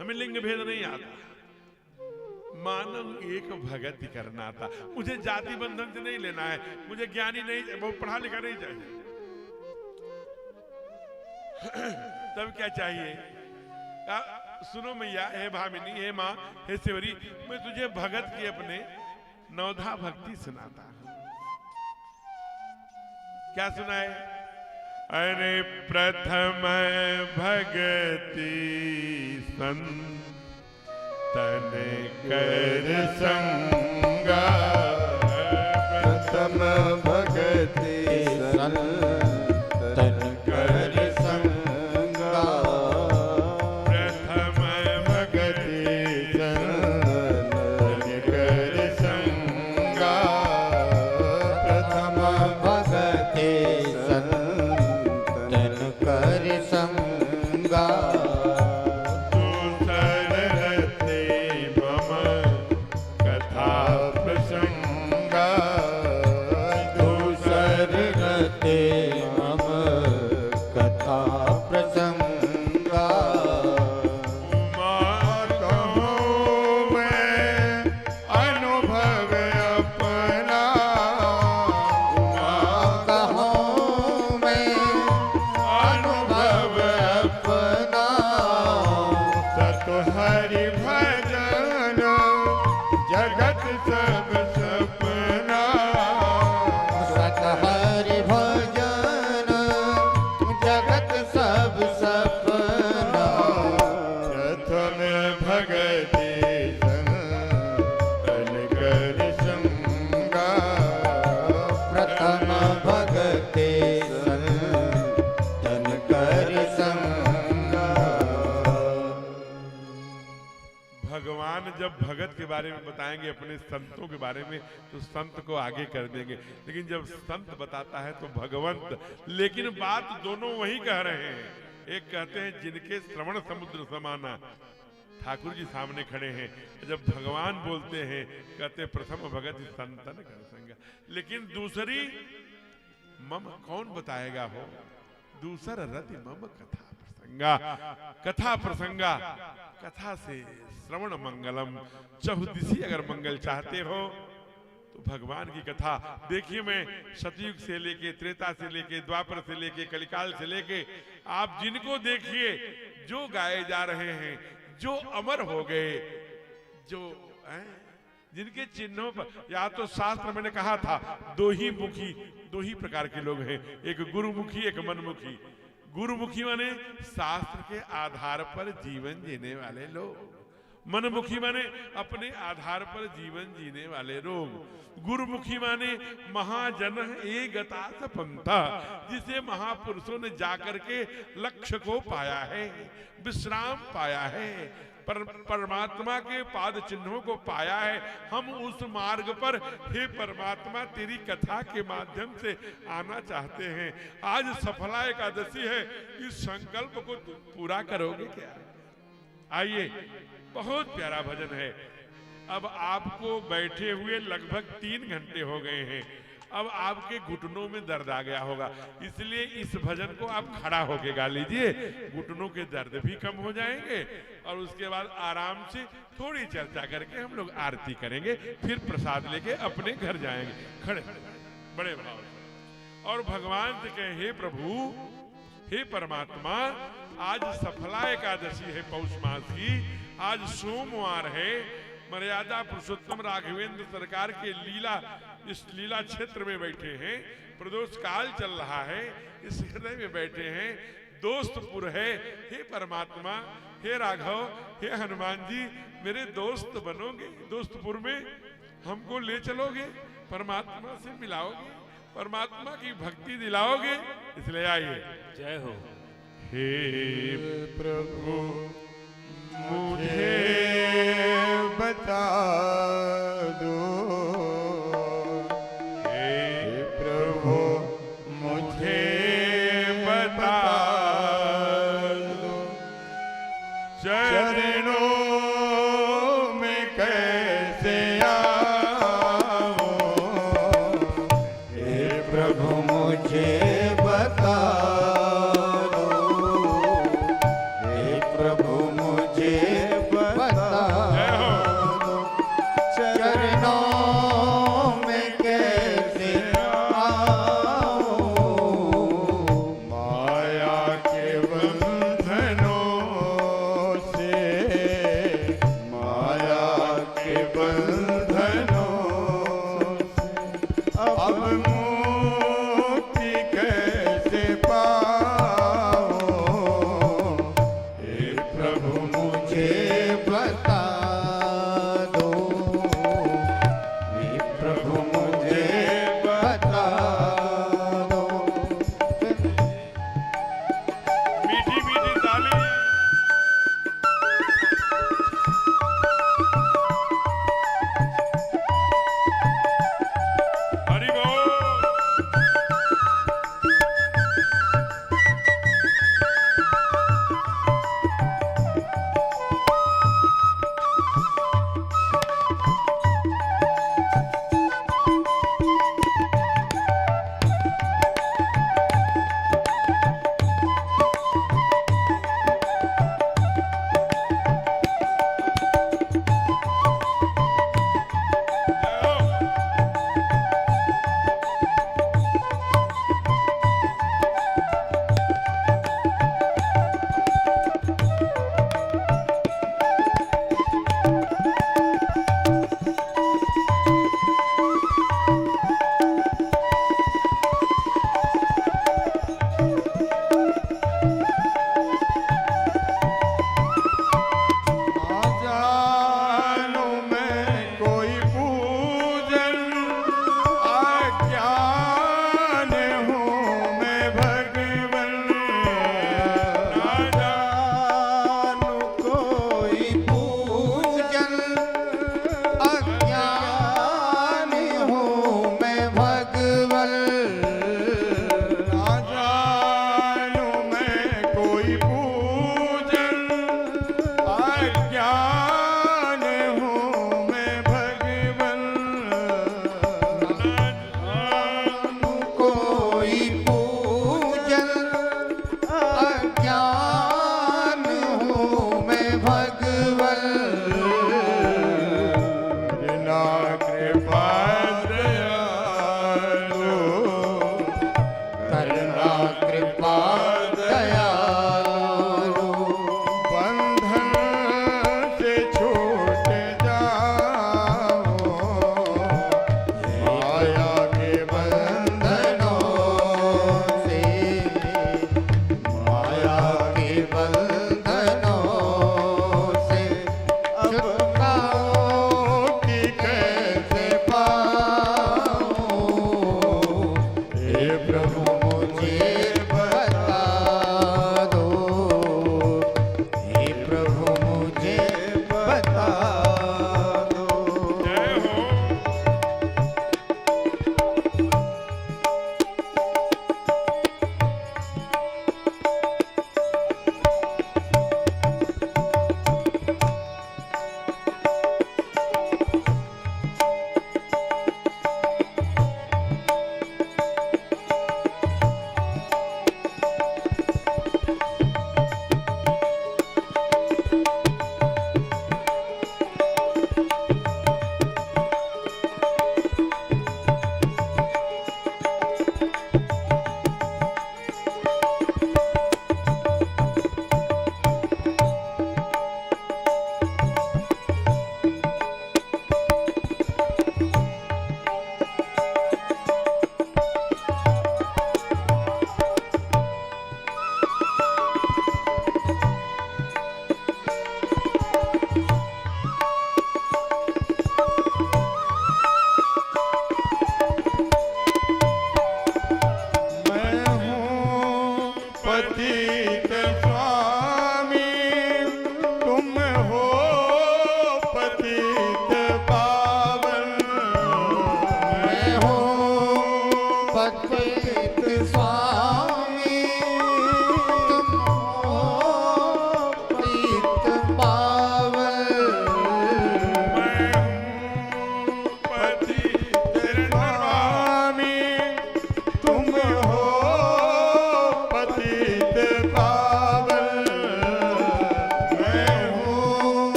हमें लिंग भेद नहीं आता। मानव एक भगत करना था। मुझे जाति बंधन से नहीं लेना है, मुझे ज्ञानी नहीं, बहुत पढ़ा लिखा नहीं चाहिए। तब क्या चाहिए? सुनो मैया, हे भामिनी, हे माँ, हे सेवरी, मैं तुझे भगत की अपने नवधा भक्ति सुनाता हूं। क्या सुनाए? अरे प्रथम भगति संतन कर संगा प्रथम भगति संतन कर संगा प्रथम भगति संतन कर संगा प्रथम भगते संतन कर संगा दूसर रते मम कथा प्रसंगा दूसर रते मम कथा प्रसंगा उमा कहूँ मैं अनुभव अपना कहूँ मैं अनुभव अपना सत हरि भजन जगत सब सपना सत हरि भजन जगत सब सपना प्रथम भगति संतन कर संगा प्रथम भगते संतन कर संगा भगवान जब भगत के बारे में बताएंगे अपने संतों के बारे में तो संत को आगे कर देंगे, लेकिन जब संत बताता है तो भगवंत। लेकिन बात दोनों वही कह रहे हैं। एक कहते हैं जिनके श्रवण समुद्र समाना, ठाकुर जी सामने खड़े हैं। जब भगवान बोलते हैं कहते प्रथम भगत संतन कर संगा। लेकिन दूसरी मम कौन बताएगा हो, दूसर रति मम कथा प्रसंगा। कथा प्रसंगा, कथा से श्रवण मंगलम। चहुदिशी अगर मंगल चाहते हो तो भगवान की कथा देखिए। मैं सतयुग से लेके त्रेता से लेके द्वापर से लेके कलिकाल से लेके आप जिनको देखिए जो गाए जा रहे हैं, जो अमर हो गए, जो जिनके चिन्हों पर, या तो शास्त्र मैंने कहा था दो ही प्रकार के लोग हैं, एक गुरुमुखी एक मनमुखी। गुरुमुखी माने शास्त्र के आधार पर जीवन जीने वाले लोग, मनमुखी माने अपने आधार पर जीवन जीने वाले लोग। गुरुमुखी माने महाजन ए गता पंथा, जिसे महापुरुषों ने जाकर के लक्ष्य को पाया है, विश्राम पाया है, परमात्मा के पाद चिन्हों को पाया है। हम उस मार्ग पर हे परमात्मा तेरी कथा के माध्यम से आना चाहते हैं। आज सफला एकादशी है, इस संकल्प को तुम पूरा करोगे क्या? आइए, बहुत प्यारा भजन है। अब आपको बैठे हुए लगभग 3 घंटे हो गए हैं। अब आपके घुटनों में दर्द आ गया होगा, इसलिए इस भजन को आप खड़ा होके गा लीजिए। घुटनों के दर्द भी कम हो जाएंगे और उसके बाद आराम से थोड़ी चर्चा करके हम लोग आरती करेंगे, फिर प्रसाद लेके अपने घर जाएंगे। खड़े बड़े भाव से और भगवान से कहें, हे प्रभु, हे परमात्मा, आज सफला एकादशी है पौष मास की, आज सोमवार है। मर्यादा पुरुषोत्तम राघवेंद्र सरकार के इस लीला क्षेत्र में बैठे हैं। प्रदोष काल चल रहा है, इस हृदय में बैठे हैं। दोस्तपुर है, हे परमात्मा, हे राघव, हे हनुमान जी, मेरे दोस्त बनोगे? दोस्तपुर में हमको ले चलोगे, परमात्मा से मिलाओगे, परमात्मा की भक्ति दिलाओगे? इसलिए आइए। जय हो। हे प्रभु मुझे बता दो, हे प्रभु मुझे बता दो, चरणों में कैसे आऊं, हे प्रभु मुझे बता दो, हे प्रभु मुझे बता दो, चरणों में कैसे आऊं, माया के बंधनों से, माया के बंधनों से अब मुक्ति कैसे पाऊं,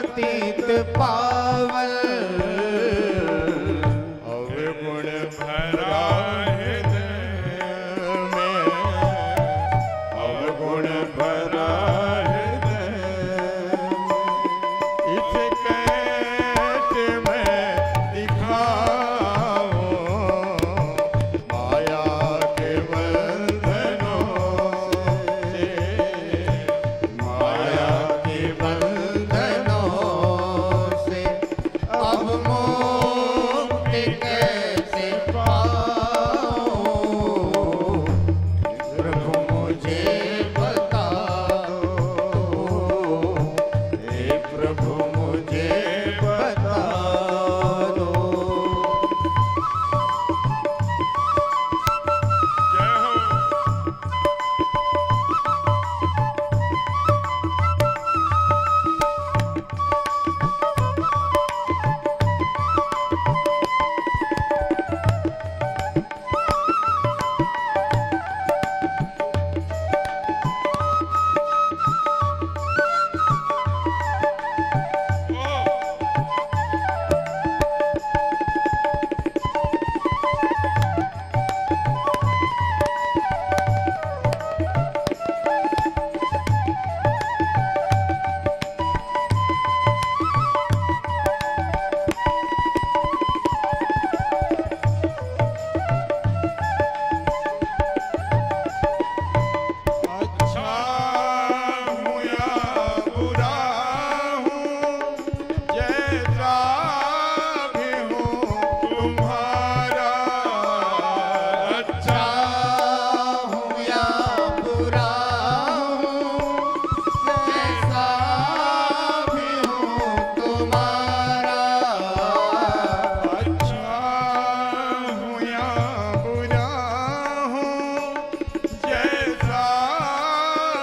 पतित पावन अवगुण भरा हृदय में, अवगुण भरा हृदय में। इसे कैसे मैं दिखाऊं माया के बंधनों से, माया के बंधनों से अब मुक्ति कैसे पाऊं प्रभु मुझे बता दो, हे प्रभु मुझे बता दो। जय हो। अच्छा हूँ या बुरा हूँ, जैसा भी हूँ तुम्हारा। अच्छा हूँ या बुरा हूँ, जैसा भी हूँ तुम्हारा। अच्छा हूँ या बुरा हूँ, जैसा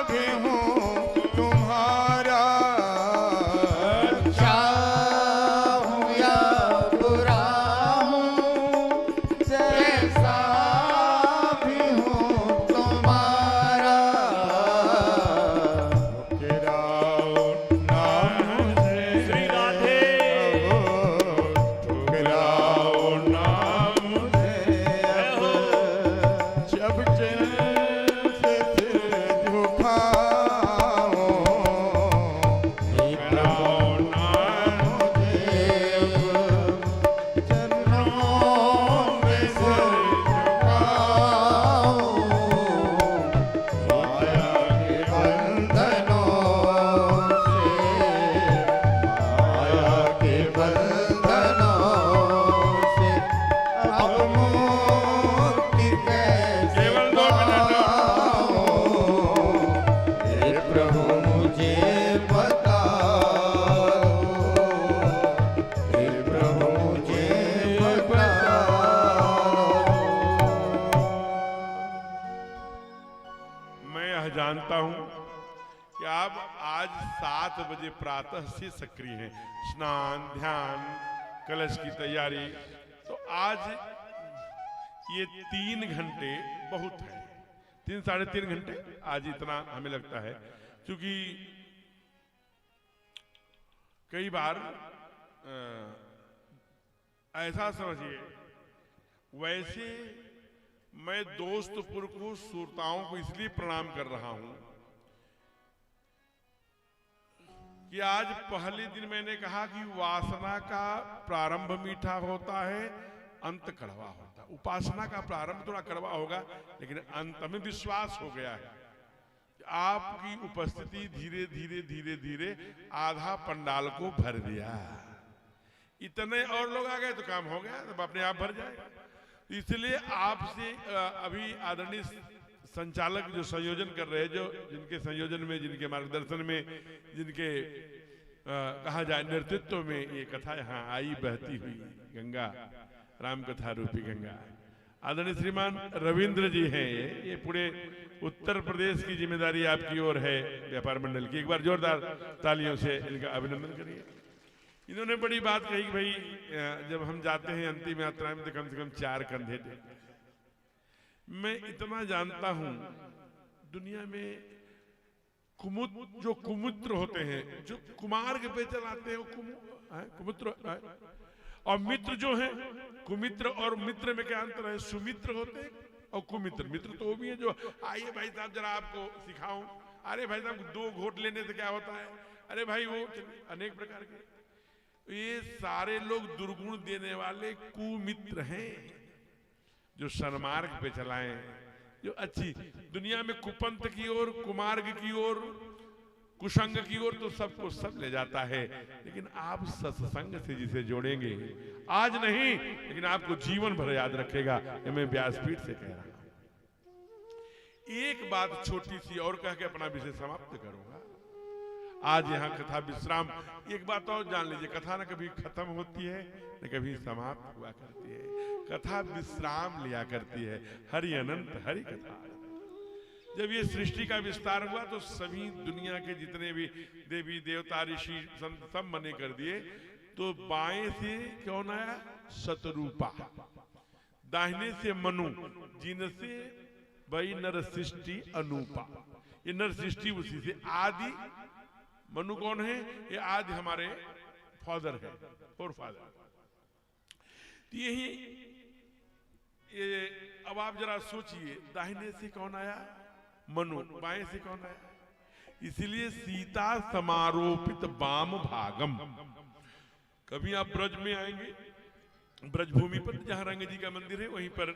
भी हूँ तुम्हारा। अच्छा हूँ या बुरा हूँ, जैसा भी हूँ तुम्हारा। ठुकराओ ना मुझे, श्री राधे। ठुकराओ ना मुझे, जब चरण से सिर झुकाओ। ठुकराओ ना मुझे, चरणों में सिर झुकाओ। माया के बंधनों से, माया के बंधनों से अब मुक्ति कैसे केवल 2 मिनट। पाऊं? हे प्रभु मुझे बता दो, हे प्रभु मुझे बता दो। मैं यह जानता हूं कि आप आज 7 बजे प्रातः से सक्रिय हैं। स्नान, ध्यान, कलश की तैयारी। तो आज ये 3 घंटे बहुत है। 3 साढ़े 3 घंटे आज इतना हमें लगता है, क्योंकि कई बार ऐसा समझिए, वैसे मैं दोस्तपुर को, श्रोताओं को इसलिए प्रणाम कर रहा हूं कि आज पहले दिन मैंने कहा कि वासना का प्रारंभ मीठा होता है, अंत कड़वा होता है। उपासना का प्रारंभ थोड़ा कड़वा होगा, लेकिन अंत में विश्वास हो गया है। आपकी उपस्थिति धीरे धीरे धीरे धीरे आधा पंडाल को भर दिया। इतने और लोग आ गए तो काम हो गया, तब अपने आप भर जाएगा। इसलिए आपसे अभी आदरणीय संचालक जो संयोजन कर रहे हैं, जो जिनके संयोजन में, जिनके मार्गदर्शन में, जिनके कहा जाए नेतृत्व में ये कथा यहाँ आई बहती हुई गंगा, राम कथा रूपी गंगा, आदरणीय श्रीमान रविंद्र जी हैं। ये पूरे उत्तर प्रदेश की जिम्मेदारी आपकी ओर है व्यापार मंडल की। एक बार जोरदार तालियों से इनका अभिनंदन करिए। इन्होंने बड़ी बात कही कि भाई जब हम जाते हैं अंतिम यात्रा में तो कम से कम 4 कंधे थे। मैं इतना जानता हूं दुनिया में जो कुमुत्र होते हैं, जो कुमार्ग पे चलाते हैं, वो कुमुत्र है। और मित्र जो है, कुमित्र और मित्र में क्या अंतर है? सुमित्र होते हैं और कुमित्र। मित्र तो वो भी है जो आइए भाई साहब जरा आपको सिखाऊं, अरे भाई साहब 2 घोट लेने से क्या होता है, अरे भाई वो अनेक प्रकार के, ये सारे लोग दुर्गुण देने वाले कुमित्र हैं, जो सन्मार्ग पे चलाएं, जो अच्छी दुनिया में कुपंथ की ओर, कुमार्ग की ओर, कुसंग की ओर तो सबको सब ले जाता है। लेकिन आप सत्संग से जिसे जोड़ेंगे, आज नहीं लेकिन आपको जीवन भर याद रखेगा। ये मैं व्यासपीठ से कह रहा हूं। एक बात छोटी सी और कह के अपना विषय समाप्त करूंगा। आज यहाँ कथा विश्राम, एक बात और जान लीजिए, कथा न कभी खत्म होती है न कभी समाप्त हुआ करती है, कथा विश्राम लिया करती है। हरि अनंत हरि कथा। जब ये सृष्टि का विस्तार हुआ तो सभी दुनिया के जितने भी देवी देवता ऋषि संत सब मने कर दिए। तो बाएं से कौन आया? शतरूपा। दाहिने से मनु, जिनसे वही नर सृष्टि अनूपा। ये नर सृष्टि उसी से। आदि मनु कौन है? ये आदि हमारे फादर है, और फादर। यही ये अब आप जरा सोचिए, दाहिने से कौन आया? मनु। बाएं से कौन आया? इसलिए सीता समारोपित वाम भागम। कभी आप ब्रज में आएंगे, ब्रजभूमि पर जहां रंग जी का मंदिर है, वहीं पर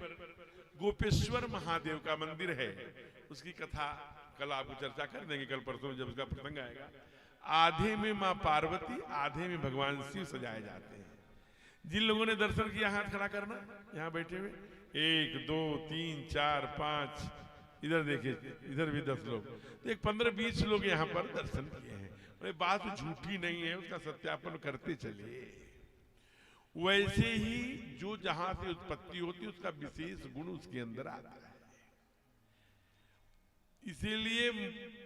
गोपेश्वर महादेव का मंदिर है। उसकी कथा कल आपको चर्चा कर देंगे, कल परसों जब उसका प्रसंग आएगा। आधे में मां पार्वती, आधे में भगवान शिव सजाए जाते हैं। जिन लोगों ने दर्शन किया हाथ खड़ा करना, यहाँ बैठे हुए 1 2 3 4 5, इधर देखिए, इधर भी 10 लोग, तो एक 15-20 लोग यहाँ पर दर्शन किए हैं। और बात झूठी नहीं है, उसका सत्यापन करते चलिए। वैसे ही जो जहां से उत्पत्ति होती है उसका विशेष गुण उसके अंदर आता है। इसीलिए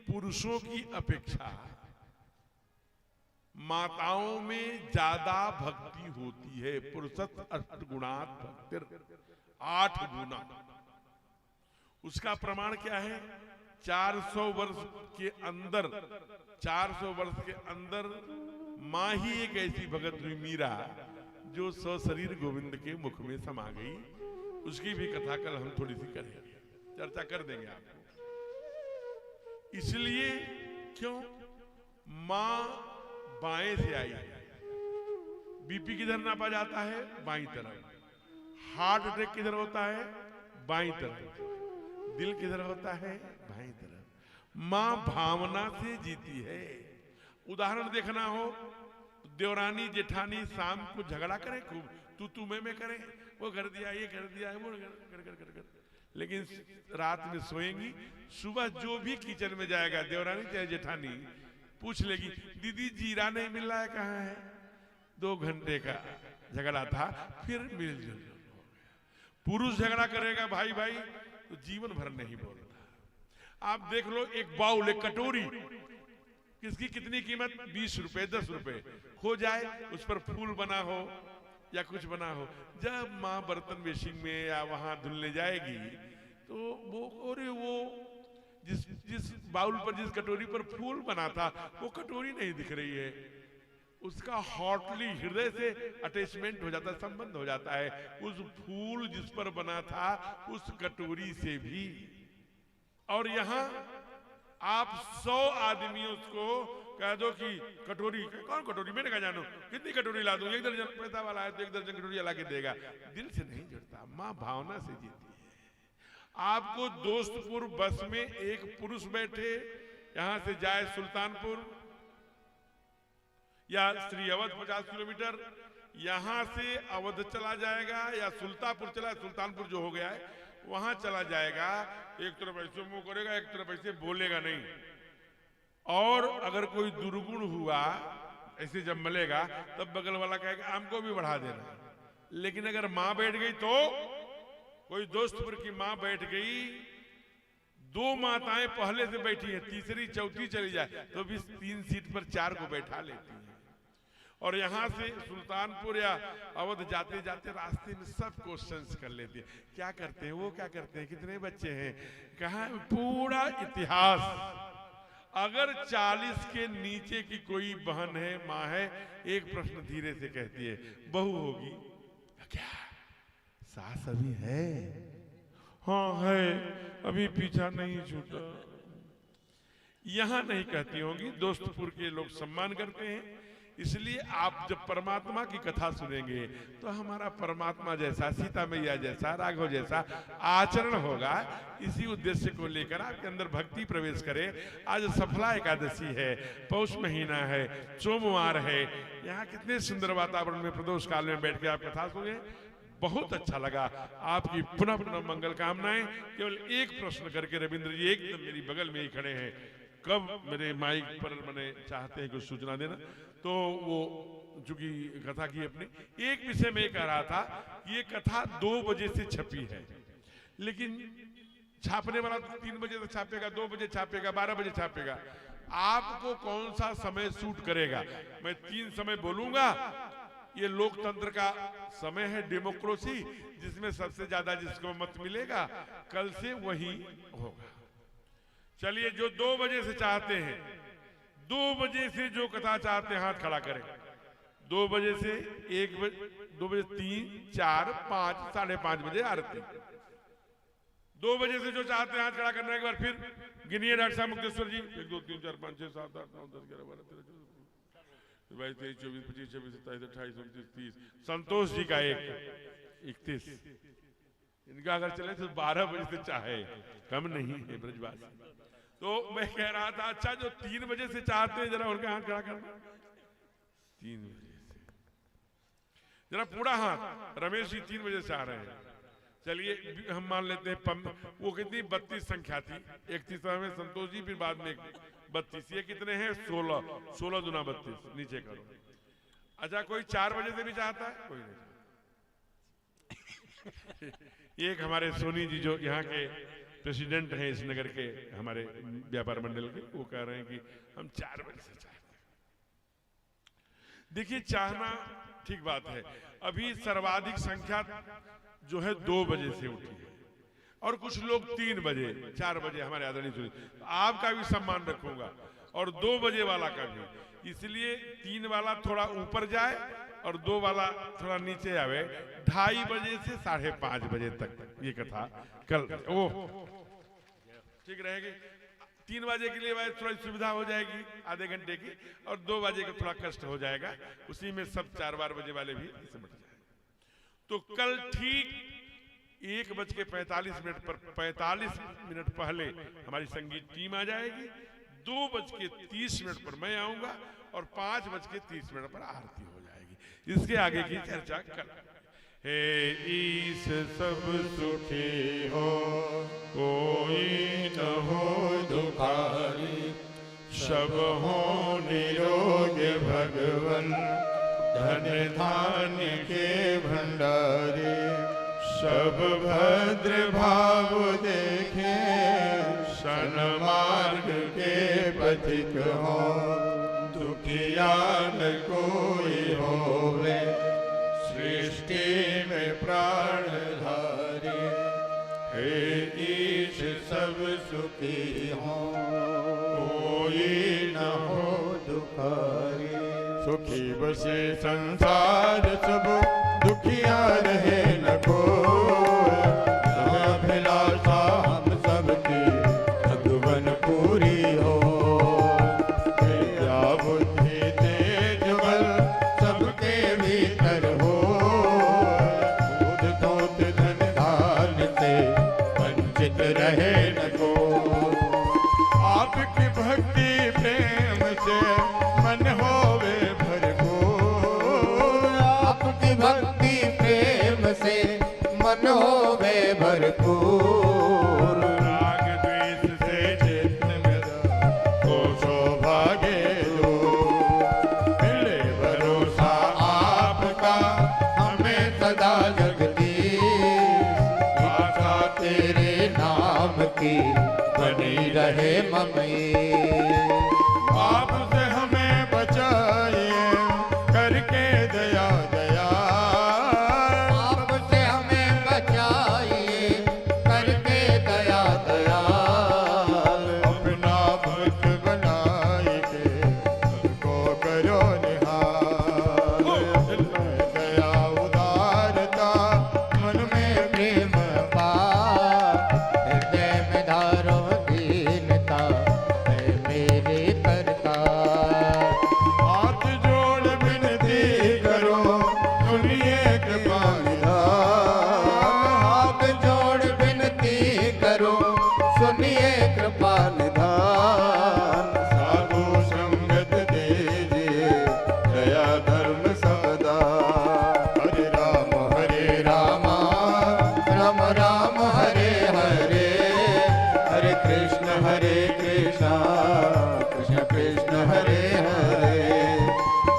पुरुषों की अपेक्षा माताओं में ज्यादा भक्ति होती है। पुरुषत् 8 गुणात् भक्तिर, 8 गुना। उसका प्रमाण क्या है? 400 वर्ष के अंदर, 400 वर्ष के अंदर मां ही एक ऐसी भगत हुई मीरा, जो सशरीर गोविंद के मुख में समा गई। उसकी भी कथा कल हम थोड़ी सी करेंगे, चर्चा कर देंगे आपको। इसलिए क्यों? मां बाएं से आई है। बीपी किधर नापा जाता है? बाईं तरफ। हार्ट अटैक किधर होता है? बाईं तरफ। दिल किधर होता है? बाईं तरफ। मां भावना से जीती है। उदाहरण देखना हो, देवरानी जेठानी शाम को झगड़ा करें, खूब तू मैं करें, वो कर दिया, ये कर दिया, वो कर। लेकिन रात में सोएंगी, सुबह जो भी किचन में जाएगा, देवरानी चाहे जेठानी, पूछ लेगी, दीदी जीरा नहीं मिल रहा है, कहाँ है? 2 घंटे का झगड़ा था, फिर मिलजुल। पुरुष झगड़ा करेगा भाई भाई तो जीवन भर नहीं बोलता। आप देख लो, एक बाउल, एक कटोरी, किसकी कितनी कीमत? 20 रुपए, 10 रुपए। हो जाए, उस पर फूल बना हो या कुछ बना हो, जब माँ बर्तन बेसिन में या वहां धुलने जाएगी तो वो जिस बाउल पर, जिस कटोरी पर फूल बना था, वो कटोरी नहीं दिख रही है। उसका हॉटली हृदय से अटैचमेंट हो जाता है, संबंध हो जाता है उस फूल जिस पर बना था उस कटोरी से भी। और यहाँ आप 100 आदमियों को कह दो कि कटोरी, कौन कटोरी? मैंने कहा जानो, कितनी कटोरी ला दूं? 1 दर्जन पैसा वाला है तो 1 दर्जन कटोरी ला के देगा। दिल से नहीं जुड़ता, माँ भावना से जीती है। आपको दोस्तपुर बस में एक पुरुष बैठे, यहां से जाए सुल्तानपुर या श्री अवध 50 किलोमीटर, यहां से अवध चला जाएगा या सुल्तानपुर चला, सुल्तानपुर जो हो गया है वहां चला जाएगा। एक तरफ ऐसे मुंह करेगा, एक तरफ ऐसे बोलेगा नहीं। और अगर कोई दुर्गुण हुआ, ऐसे जब मिलेगा तब बगल वाला कहेगा हमको भी बढ़ा देना। लेकिन अगर मां बैठ गई तो, कोई दोस्तपुर की मां बैठ गई, 2 माताएं पहले से बैठी हैं, तीसरी चौथी चली जाए तो भी 3 सीट पर 4 को बैठा लेती हैं। और यहां से सुल्तानपुर या अवध जाते जाते रास्ते में सब क्वेश्चंस कर लेते हैं, क्या करते हैं वो, क्या करते हैं, कितने बच्चे हैं, कहाँ, पूरा इतिहास अगर 40 के नीचे की कोई बहन है, माँ है, एक प्रश्न धीरे से कहती है, बहू होगी क्या? सास अभी है? हाँ है, अभी पीछा नहीं छूटा। यहां नहीं कहती होंगी। दोस्तपुर के लोग सम्मान करते हैं, इसलिए आप जब परमात्मा की कथा सुनेंगे तो हमारा परमात्मा जैसा, सीता मैया जैसा, राघव जैसा आचरण होगा। इसी उद्देश्य को लेकर आपके अंदर भक्ति प्रवेश करे। आज सफला एकादशी है, पौष महीना है, सोमवार है। यहाँ कितने सुंदर वातावरण में प्रदोष काल में बैठ के आप कथा सुने, बहुत अच्छा लगा। आपकी पुनः पुनः मंगल कामनाएं। केवल एक प्रश्न करके रविंद्र जी एकदम मेरी बगल में ही खड़े हैं, कब मेरे माइक पर मैंने चाहते हैं कुछ सूचना देना, तो वो चूंकि कथा की अपनी एक विषय में कह रहा था कि ये कथा 2 बजे से छपी है, लेकिन छापने वाला तो 3 बजे तक छापेगा, 2 बजे छापेगा, 12 बजे छापेगा। आपको कौन सा समय सूट करेगा? मैं 3 समय बोलूंगा। ये लोकतंत्र का समय है, डेमोक्रेसी, जिसमें सबसे ज्यादा जिसको मत मिलेगा कल से वही होगा। चलिए, जो 2 बजे से चाहते हैं, 2 बजे से जो कथा चाहते हैं हाथ खड़ा करें। 2 बजे से 1 बजे, 2 बजे 3, 4, 5, 5:30 बजे आरती। 2 बजे से जो चाहते हैं हाथ खड़ा करना। एक बार फिर गिनिए डॉक्टर साहब मुक्तेश्वर जी। 1 2 3 4 5 6 7 8 9 10 11 12 13 22 23 24 25 26 27 28 29 30। संतोष जी का 31। इनका अगर चले तो 12 बजे से चाहे, कम नहीं है ब्रजवासी। तो मैं कह रहा था, अच्छा जो 3 बजे से चाहते हैं जरा उनका हाथ खड़ा करना। 3 बजे से जरा पूरा हाथ। रमेश जी 3 बजे से आ रहे हैं। चलिए हम मान लेते हैं वो कितनी 32 संख्या थी। 31 में संतोष जी, फिर बाद में 32। ये कितने हैं? 16। 16 दूना 32, नीचे करो। अच्छा, कोई 4 बजे से भी चाहता है? कोई नहीं। एक हमारे सोनी जी जो यहाँ के प्रेसिडेंट हैं इस नगर के, हमारे व्यापार मंडल के, वो कह रहे हैं कि हम 4 बजे से चाहते हैं। देखिए, चाहना ठीक बात है। अभी सर्वाधिक संख्या जो है 2 बजे से उठी है, और कुछ लोग 3 बजे, 4 बजे हमारे आदरणीय सुनी। आपका भी सम्मान रखूंगा और 2 बजे वाला का भी। इसलिए 3 वाला थोड़ा ऊपर जाए और 2 वाला थोड़ा नीचे आवे। 2:30 बजे से 5:30 बजे तक ये कथा कल ठीक रहेगी। 3 बजे के लिए थोड़ी सुविधा हो जाएगी आधे घंटे की, और 2 बजे का थोड़ा कष्ट हो जाएगा। उसी में सब 4 बजे वाले भी सिमट जाए। तो कल ठीक 1:45 पर 45 मिनट पहले हमारी संगीत टीम आ जाएगी। 2:30 पर मैं आऊंगा और 5:30 पर आरती हो जाएगी। इसके आगे की चर्चा कर। हे ईश सब सुखी हो, कोई न हो दुखारी, सब हो निरोग भगवन, धन धान्य के भंडारे। सब भद्र भाव देखे, सन्मार्ग के पथिक हो, दुखिया न कोई होवे, सृष्टि में प्राण धारी। हे ईश सब सुखी हो, कोई न हो दुखारी। सुखी बसे संसार सब, दुखिया रहे न कोई। अभिलाषा हम सबकी भगवन पूरी हो। विद्या बुद्धि तेज बल सबके भीतर हो। दूध दूध धन धान से वंचित रहे न को। आपकी भक्ति प्रेम से मन होवे भरपूर। आपकी भक्ति प्रेम से मन होवे भरपूर। राग द्वेष से चित्त मेरा को सौभाग्य दो। मिले भरोसा आपका हमें सदा जगदीश। आशा तेरे नाम की बनी रहे ममई। पाप से हमें बचाइए करके दया दया। पाप से हमें बचाइए करके दया दया। अपना भक्त बना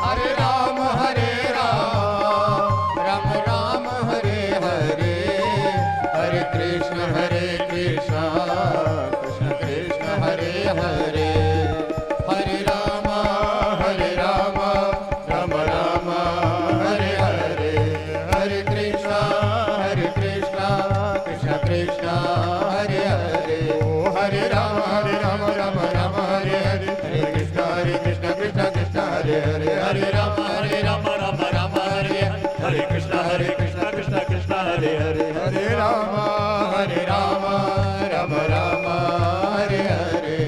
हरे राम राम राम हरे हरे, हरे कृष्ण कृष्ण कृष्ण हरे हरे, हरे राम राम राम हरे हरे, हरे कृष्ण कृष्ण कृष्ण हरे हरे, हरे राम राम राम हरे हरे, हरे कृष्ण कृष्ण कृष्ण हरे हरे, हरे राम राम हरे, हरे कृष्ण कृष्ण कृष्ण हरे हरे, हरे राम राम हरे हरे,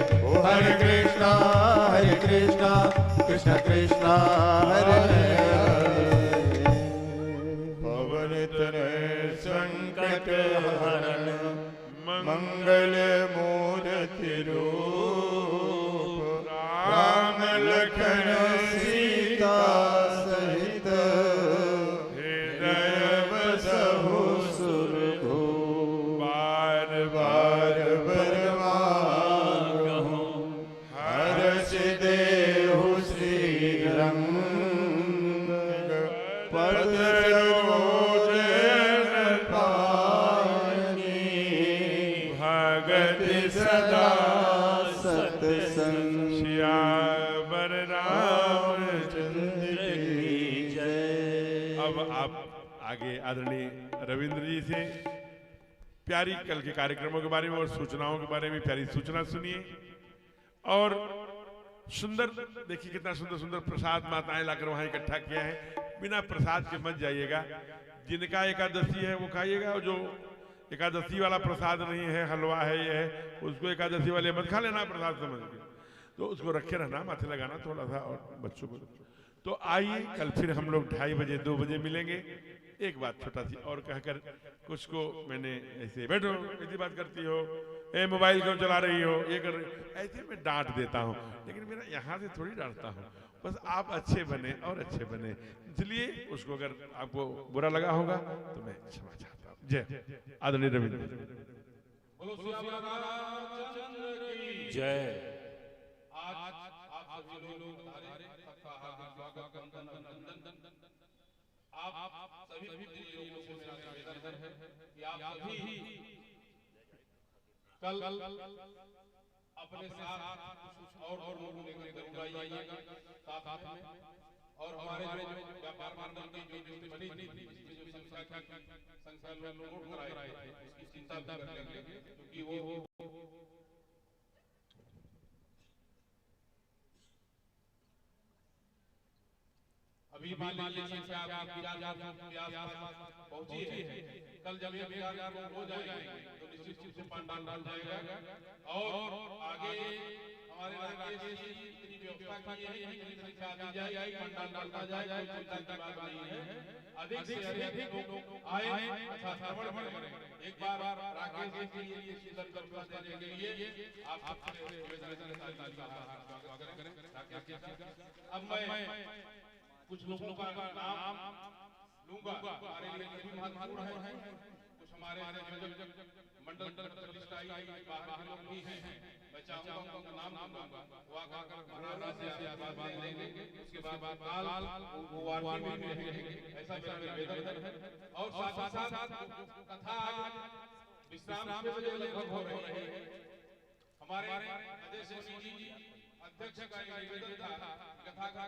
हरे कृष्ण कृष्ण कृष्ण हरे हरे। पवन तनय संकट हरण मंगल मूर्ति रूप, राम लखन सीता सहित हृदय बसहु सुरभूप। बार बार बरमागहु हर्ष देहु श्री रंग, पद रोजन पानी, भगत सदा सतसंग। श्यावर रामचंद्र की जय। अब आप आगे आदरणीय रविंद्र जी से प्यारी कल के कार्यक्रमों के बारे में और सूचनाओं के बारे में प्यारी सूचना सुनिए। और सुंदर देखिए कितना सुंदर सुंदर प्रसाद माताएं लाकर वहां इकट्ठा किया है। बिना प्रसाद के मत जाइएगा। जिनका एकादशी है वो खाइएगा, और जो एकादशी वाला प्रसाद नहीं है, हलवा है, ये है, उसको एकादशी वाले मत खा लेना प्रसाद समझ के, तो उसको रखे रहना, माथे लगाना थोड़ा सा। और बच्चों को तो आइए कल फिर हम लोग 2:30 बजे 2 बजे मिलेंगे। एक बात छोटा सी और कहकर कुछ को मैंने ऐसे बैठो ऐसी बात करती हो, ए मोबाइल क्यों चला रही हो, ये कर रही, ऐसे मैं डांट देता हूँ, लेकिन मेरा यहाँ से थोड़ी डांटता हूँ। बस आप अच्छे बने और अच्छे बने, इसलिए उसको अगर आपको बुरा लगा होगा तो मैं क्षमा चाहता हूँ। जय आदरणीय रविंद्र। जय। आज आप सभी लोग आप सभी लोगों से मेरा निवेदन है कि आप सभी कल अपने साथ कुछ और लोगों को लेकर आइएगा साथ में। और हमारे जो व्यापार मंडल की जो बनी थी, जो संख्या में लोग कराए थे, उसकी चिंता कर लेंगे, क्योंकि वो अभी मान लीजिए कि आप 50,000 के आसपास पहुंची है। कल जब ये 50,000 लोग हो जाएंगे तो निश्चित रूप से पंडाल डाल जाएगा। और आगे हमारे राकेश जी इतनी व्यवस्था की है, इतनी संख्या दी जाएगी, पंडाल डालता जाएगा, कोई चिंता की बात नहीं है। अधिक से अधिक लोग आए, अच्छा श्रवण करें। एक बार राकेश जी के लिए सुंदर कविता देने के लिए आप सबसे निवेदन करें राकेश जी का। अब मैं कुछ लोगों का नाम लूंगा, हमारे लिए भी महत्वपूर्ण है। कुछ हमारे मंडल प्रतिष्ठा बाहर के लोग भी हैं, मैं चाहूंगा उनका नाम लूंगा, वो आकर महाराज से आशीर्वाद लेंगे। उसके बाद काल वो वार्ता में रहेंगे, ऐसा मेरा निवेदन है। और साथ साथ कथा विश्राम 6 बजे लगभग हो रही है। हमारे अजय सिंह जी अध्यक्ष का निवेदन था, कथा का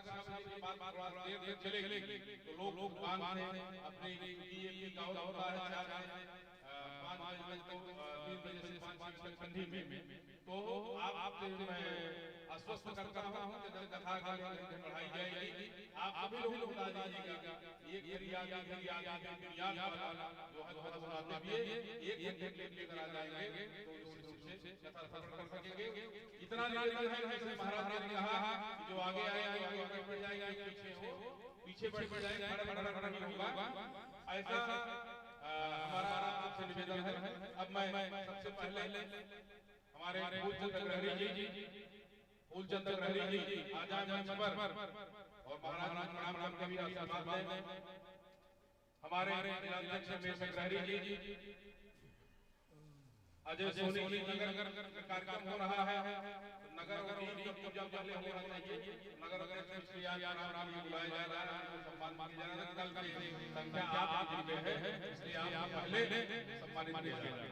बाद देर चलेगी तो लोग दुकान से अपने ये गाँव होता है 4 बजे 5 बजे तक 3 बजे से 5 बजे तक ठंडी में, तो आप मैं आश्वस्त करता हूँ कि कथा बढ़ाई जाएगी। आप सभी लोग बता दीजिएगा, एक याद वाला जो है बहुत सुनाते भी एक घंटे लेकर आ जाएंगे तो कथा कर सकेंगे। इतना निवेदन है जैसे महाराज ने कहा कि जो आगे आए आगे बढ़ जाएगा, पीछे बढ़ जाएगा, खड़ा नहीं होगा, ऐसा हमारा आपसे निवेदन है। अब मैं सबसे पहले हमारे फूलचंद अग्रहरी जी आ जाए मंच पर और महाराज प्रणाम का भी आशीर्वाद दें। हमारे अध्यक्ष में अग्रहरी जी अजय सोनी की नगर कार्यक्रम हो रहा है। नगर की पूजा पहले होना चाहिए। नगर अध्यक्ष श्री आज नाम बुलाया जा रहा है, सम्मान किया जा रहा है। कल की संख्या आप जिनके है, इसलिए आप पहले सम्मानित किया जा रहा है।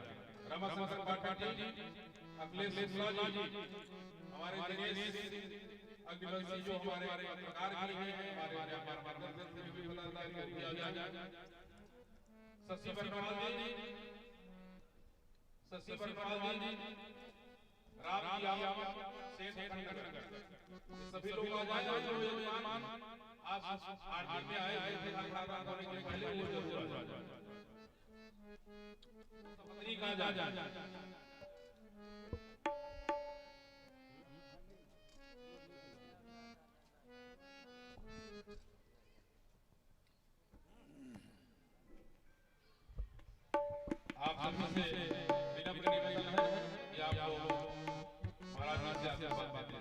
रमाशंकर पाठक जी, अखिलेश शुक्ला जी, हमारे दिनेश अग्निवंशी जो हमारे पत्रकार की हैं, हमारे मार्गदर्शन से भी बताता है किया जाए। शशि बरनवाल जी, शशि बरनवाल जी, राम यादव, सेठ नगर, सभी लोग आ जाए जो मेहमान आज 8 दिन में आए थे, खाना खाने के पहले वो जरूर आ जाए। पत्नी कहाँ जा जाए? आप सभी से विनम्र निवेदन है कि आपको महाराज जी से आशीर्वाद पाते हैं।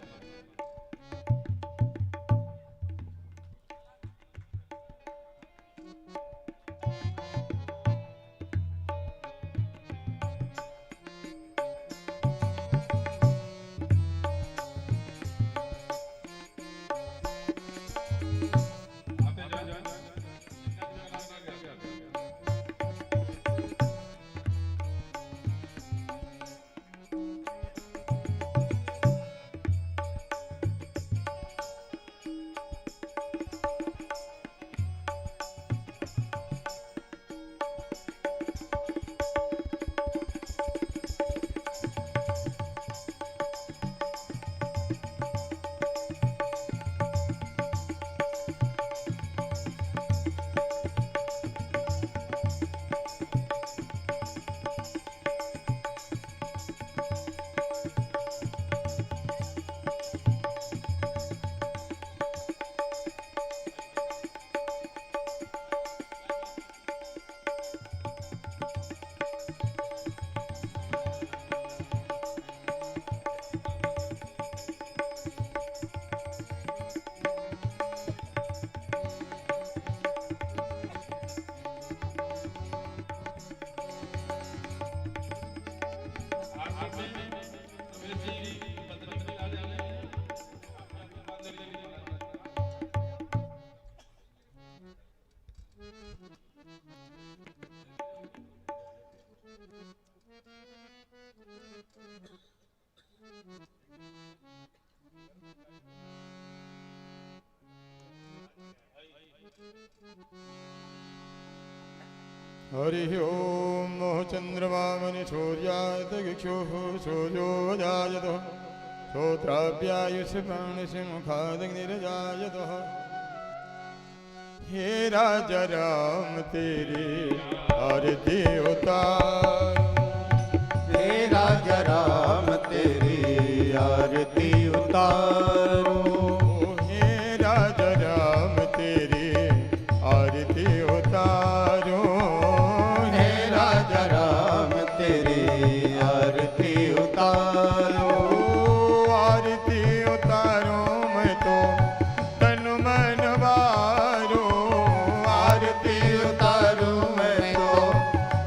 हरि ओम मोह चंद्रमामनि सूर्यादगिक्षुः सूर्योजायतः श्रोत्राभ्यायुष प्राणसिंहादग्निरजायतः। हे राजा राम तेरी आरती उतार, हे राजा राम तेरी आरती उतारो। हे राजा राम तेरी आरती उतारो। हे राजा राम तेरी आरती उतारो। आरती उतारो मैं तो तन मन वारो। आरती उतारो मैं तो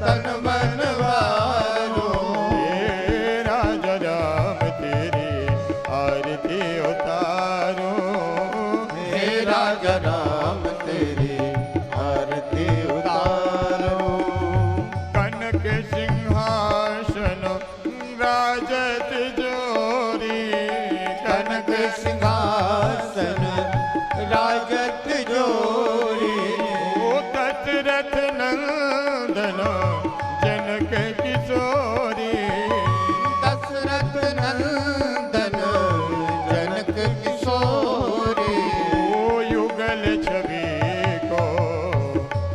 तन मन वारो। हे राजा राम तेरी आरती उतारो। हे राजा राम तेरी आरती उतारो। कनक सिंहासन राजत जोरी। कनक सिंहासन राजत जोरी। ओ दशरथ नंदन जनक किशोरी। दशरथ नंदन जनक किशोरी। ओ युगल छवि को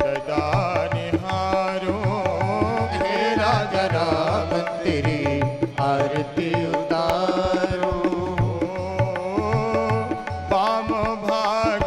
सदा निहारो। हे राजा राम तेरी आरती उतारो। वाम भाग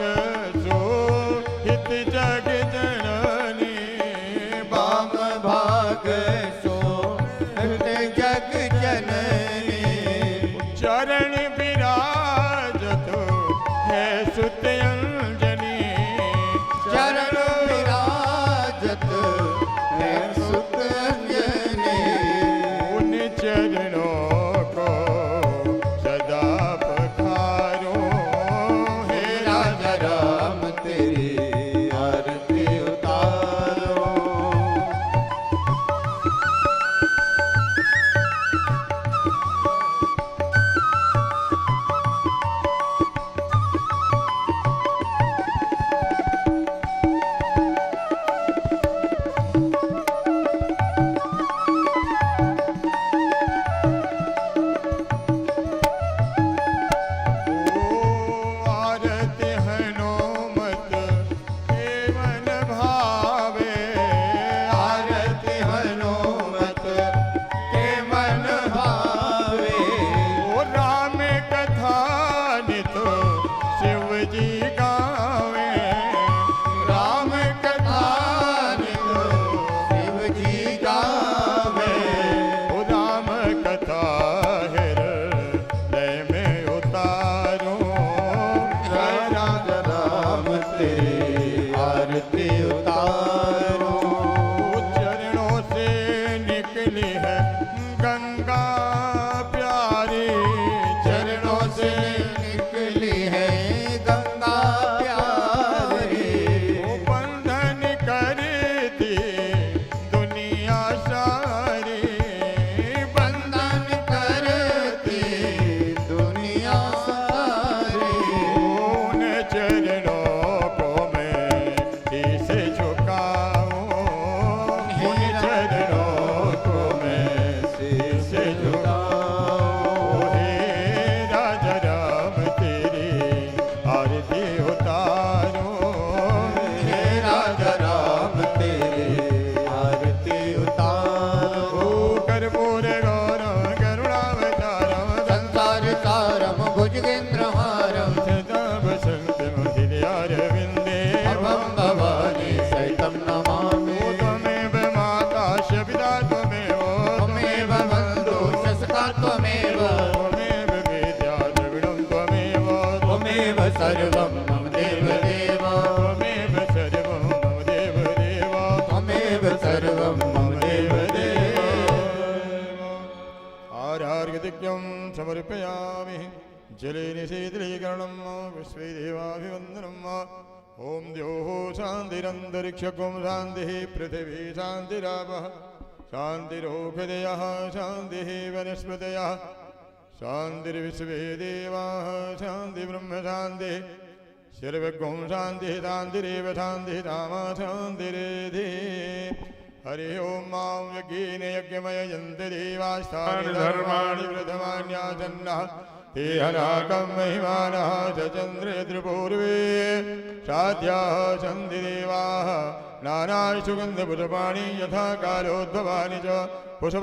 तेरी आरती उतारो। चरणों से निकली है गंगा प्यारी, चरणों से निकली है गंगा प्यारी। वो बंधन करती दुनिया सारी, बंधन करती दुनिया सारी। उन चरणों को मैं शीश झुकाऊं, उन चरणों को मैं शीश झुकाऊं। हे राजा राम तेरी आरती उतारूं, हे राजा राम तेरी आरती उतारो। कर्पूर गौरम करुणावतारम संसार सारम भुजगेन्द्रहारम सदा वसन्तं हृदयारविन्दे। भवं भवानी सहितं नमामि। त्वमेव माता च पिता त्वमेव, त्वमेव बन्धु शस्ता त्वमेव। त्वमेव वेद्या द्रविणं त्वमेव, त्वमेव सर्वं मम देवदेव। त्वमेव सर्वं मम देवदेव, त्वमेव सर्वं मम देवदेव। आर्यार्घ्यदिग्यं समर्पयामि, जलेन शीतलीकरणं विश्वे देवाभिवन्दनम्। ॐ द्योः शान्तिरन्तरिक्षं शान्तिः, पृथिवी शान्तिरापः शान्तिरोषधयः, शान्तिः वनस्पतयः, शान्तिर्विश्वे देवाः, शान्तिर्ब्रह्म शान्तिः, सर्वगुं शान्तिः शान्तिरेव शान्तिः धामा शान्तिरेधि। हरि ओं मां यज्ञेन यज्ञमयजन्ति देवास्तानि धर्माणि व्रतमान्यासन्नः। ते हनाकं महिमानः चन्द्रद्रुपूर्वे साध्याः सन्ति देवाः। नानासुगन्धपुष्पाणि यथा कालोद्भवानि च पुष्प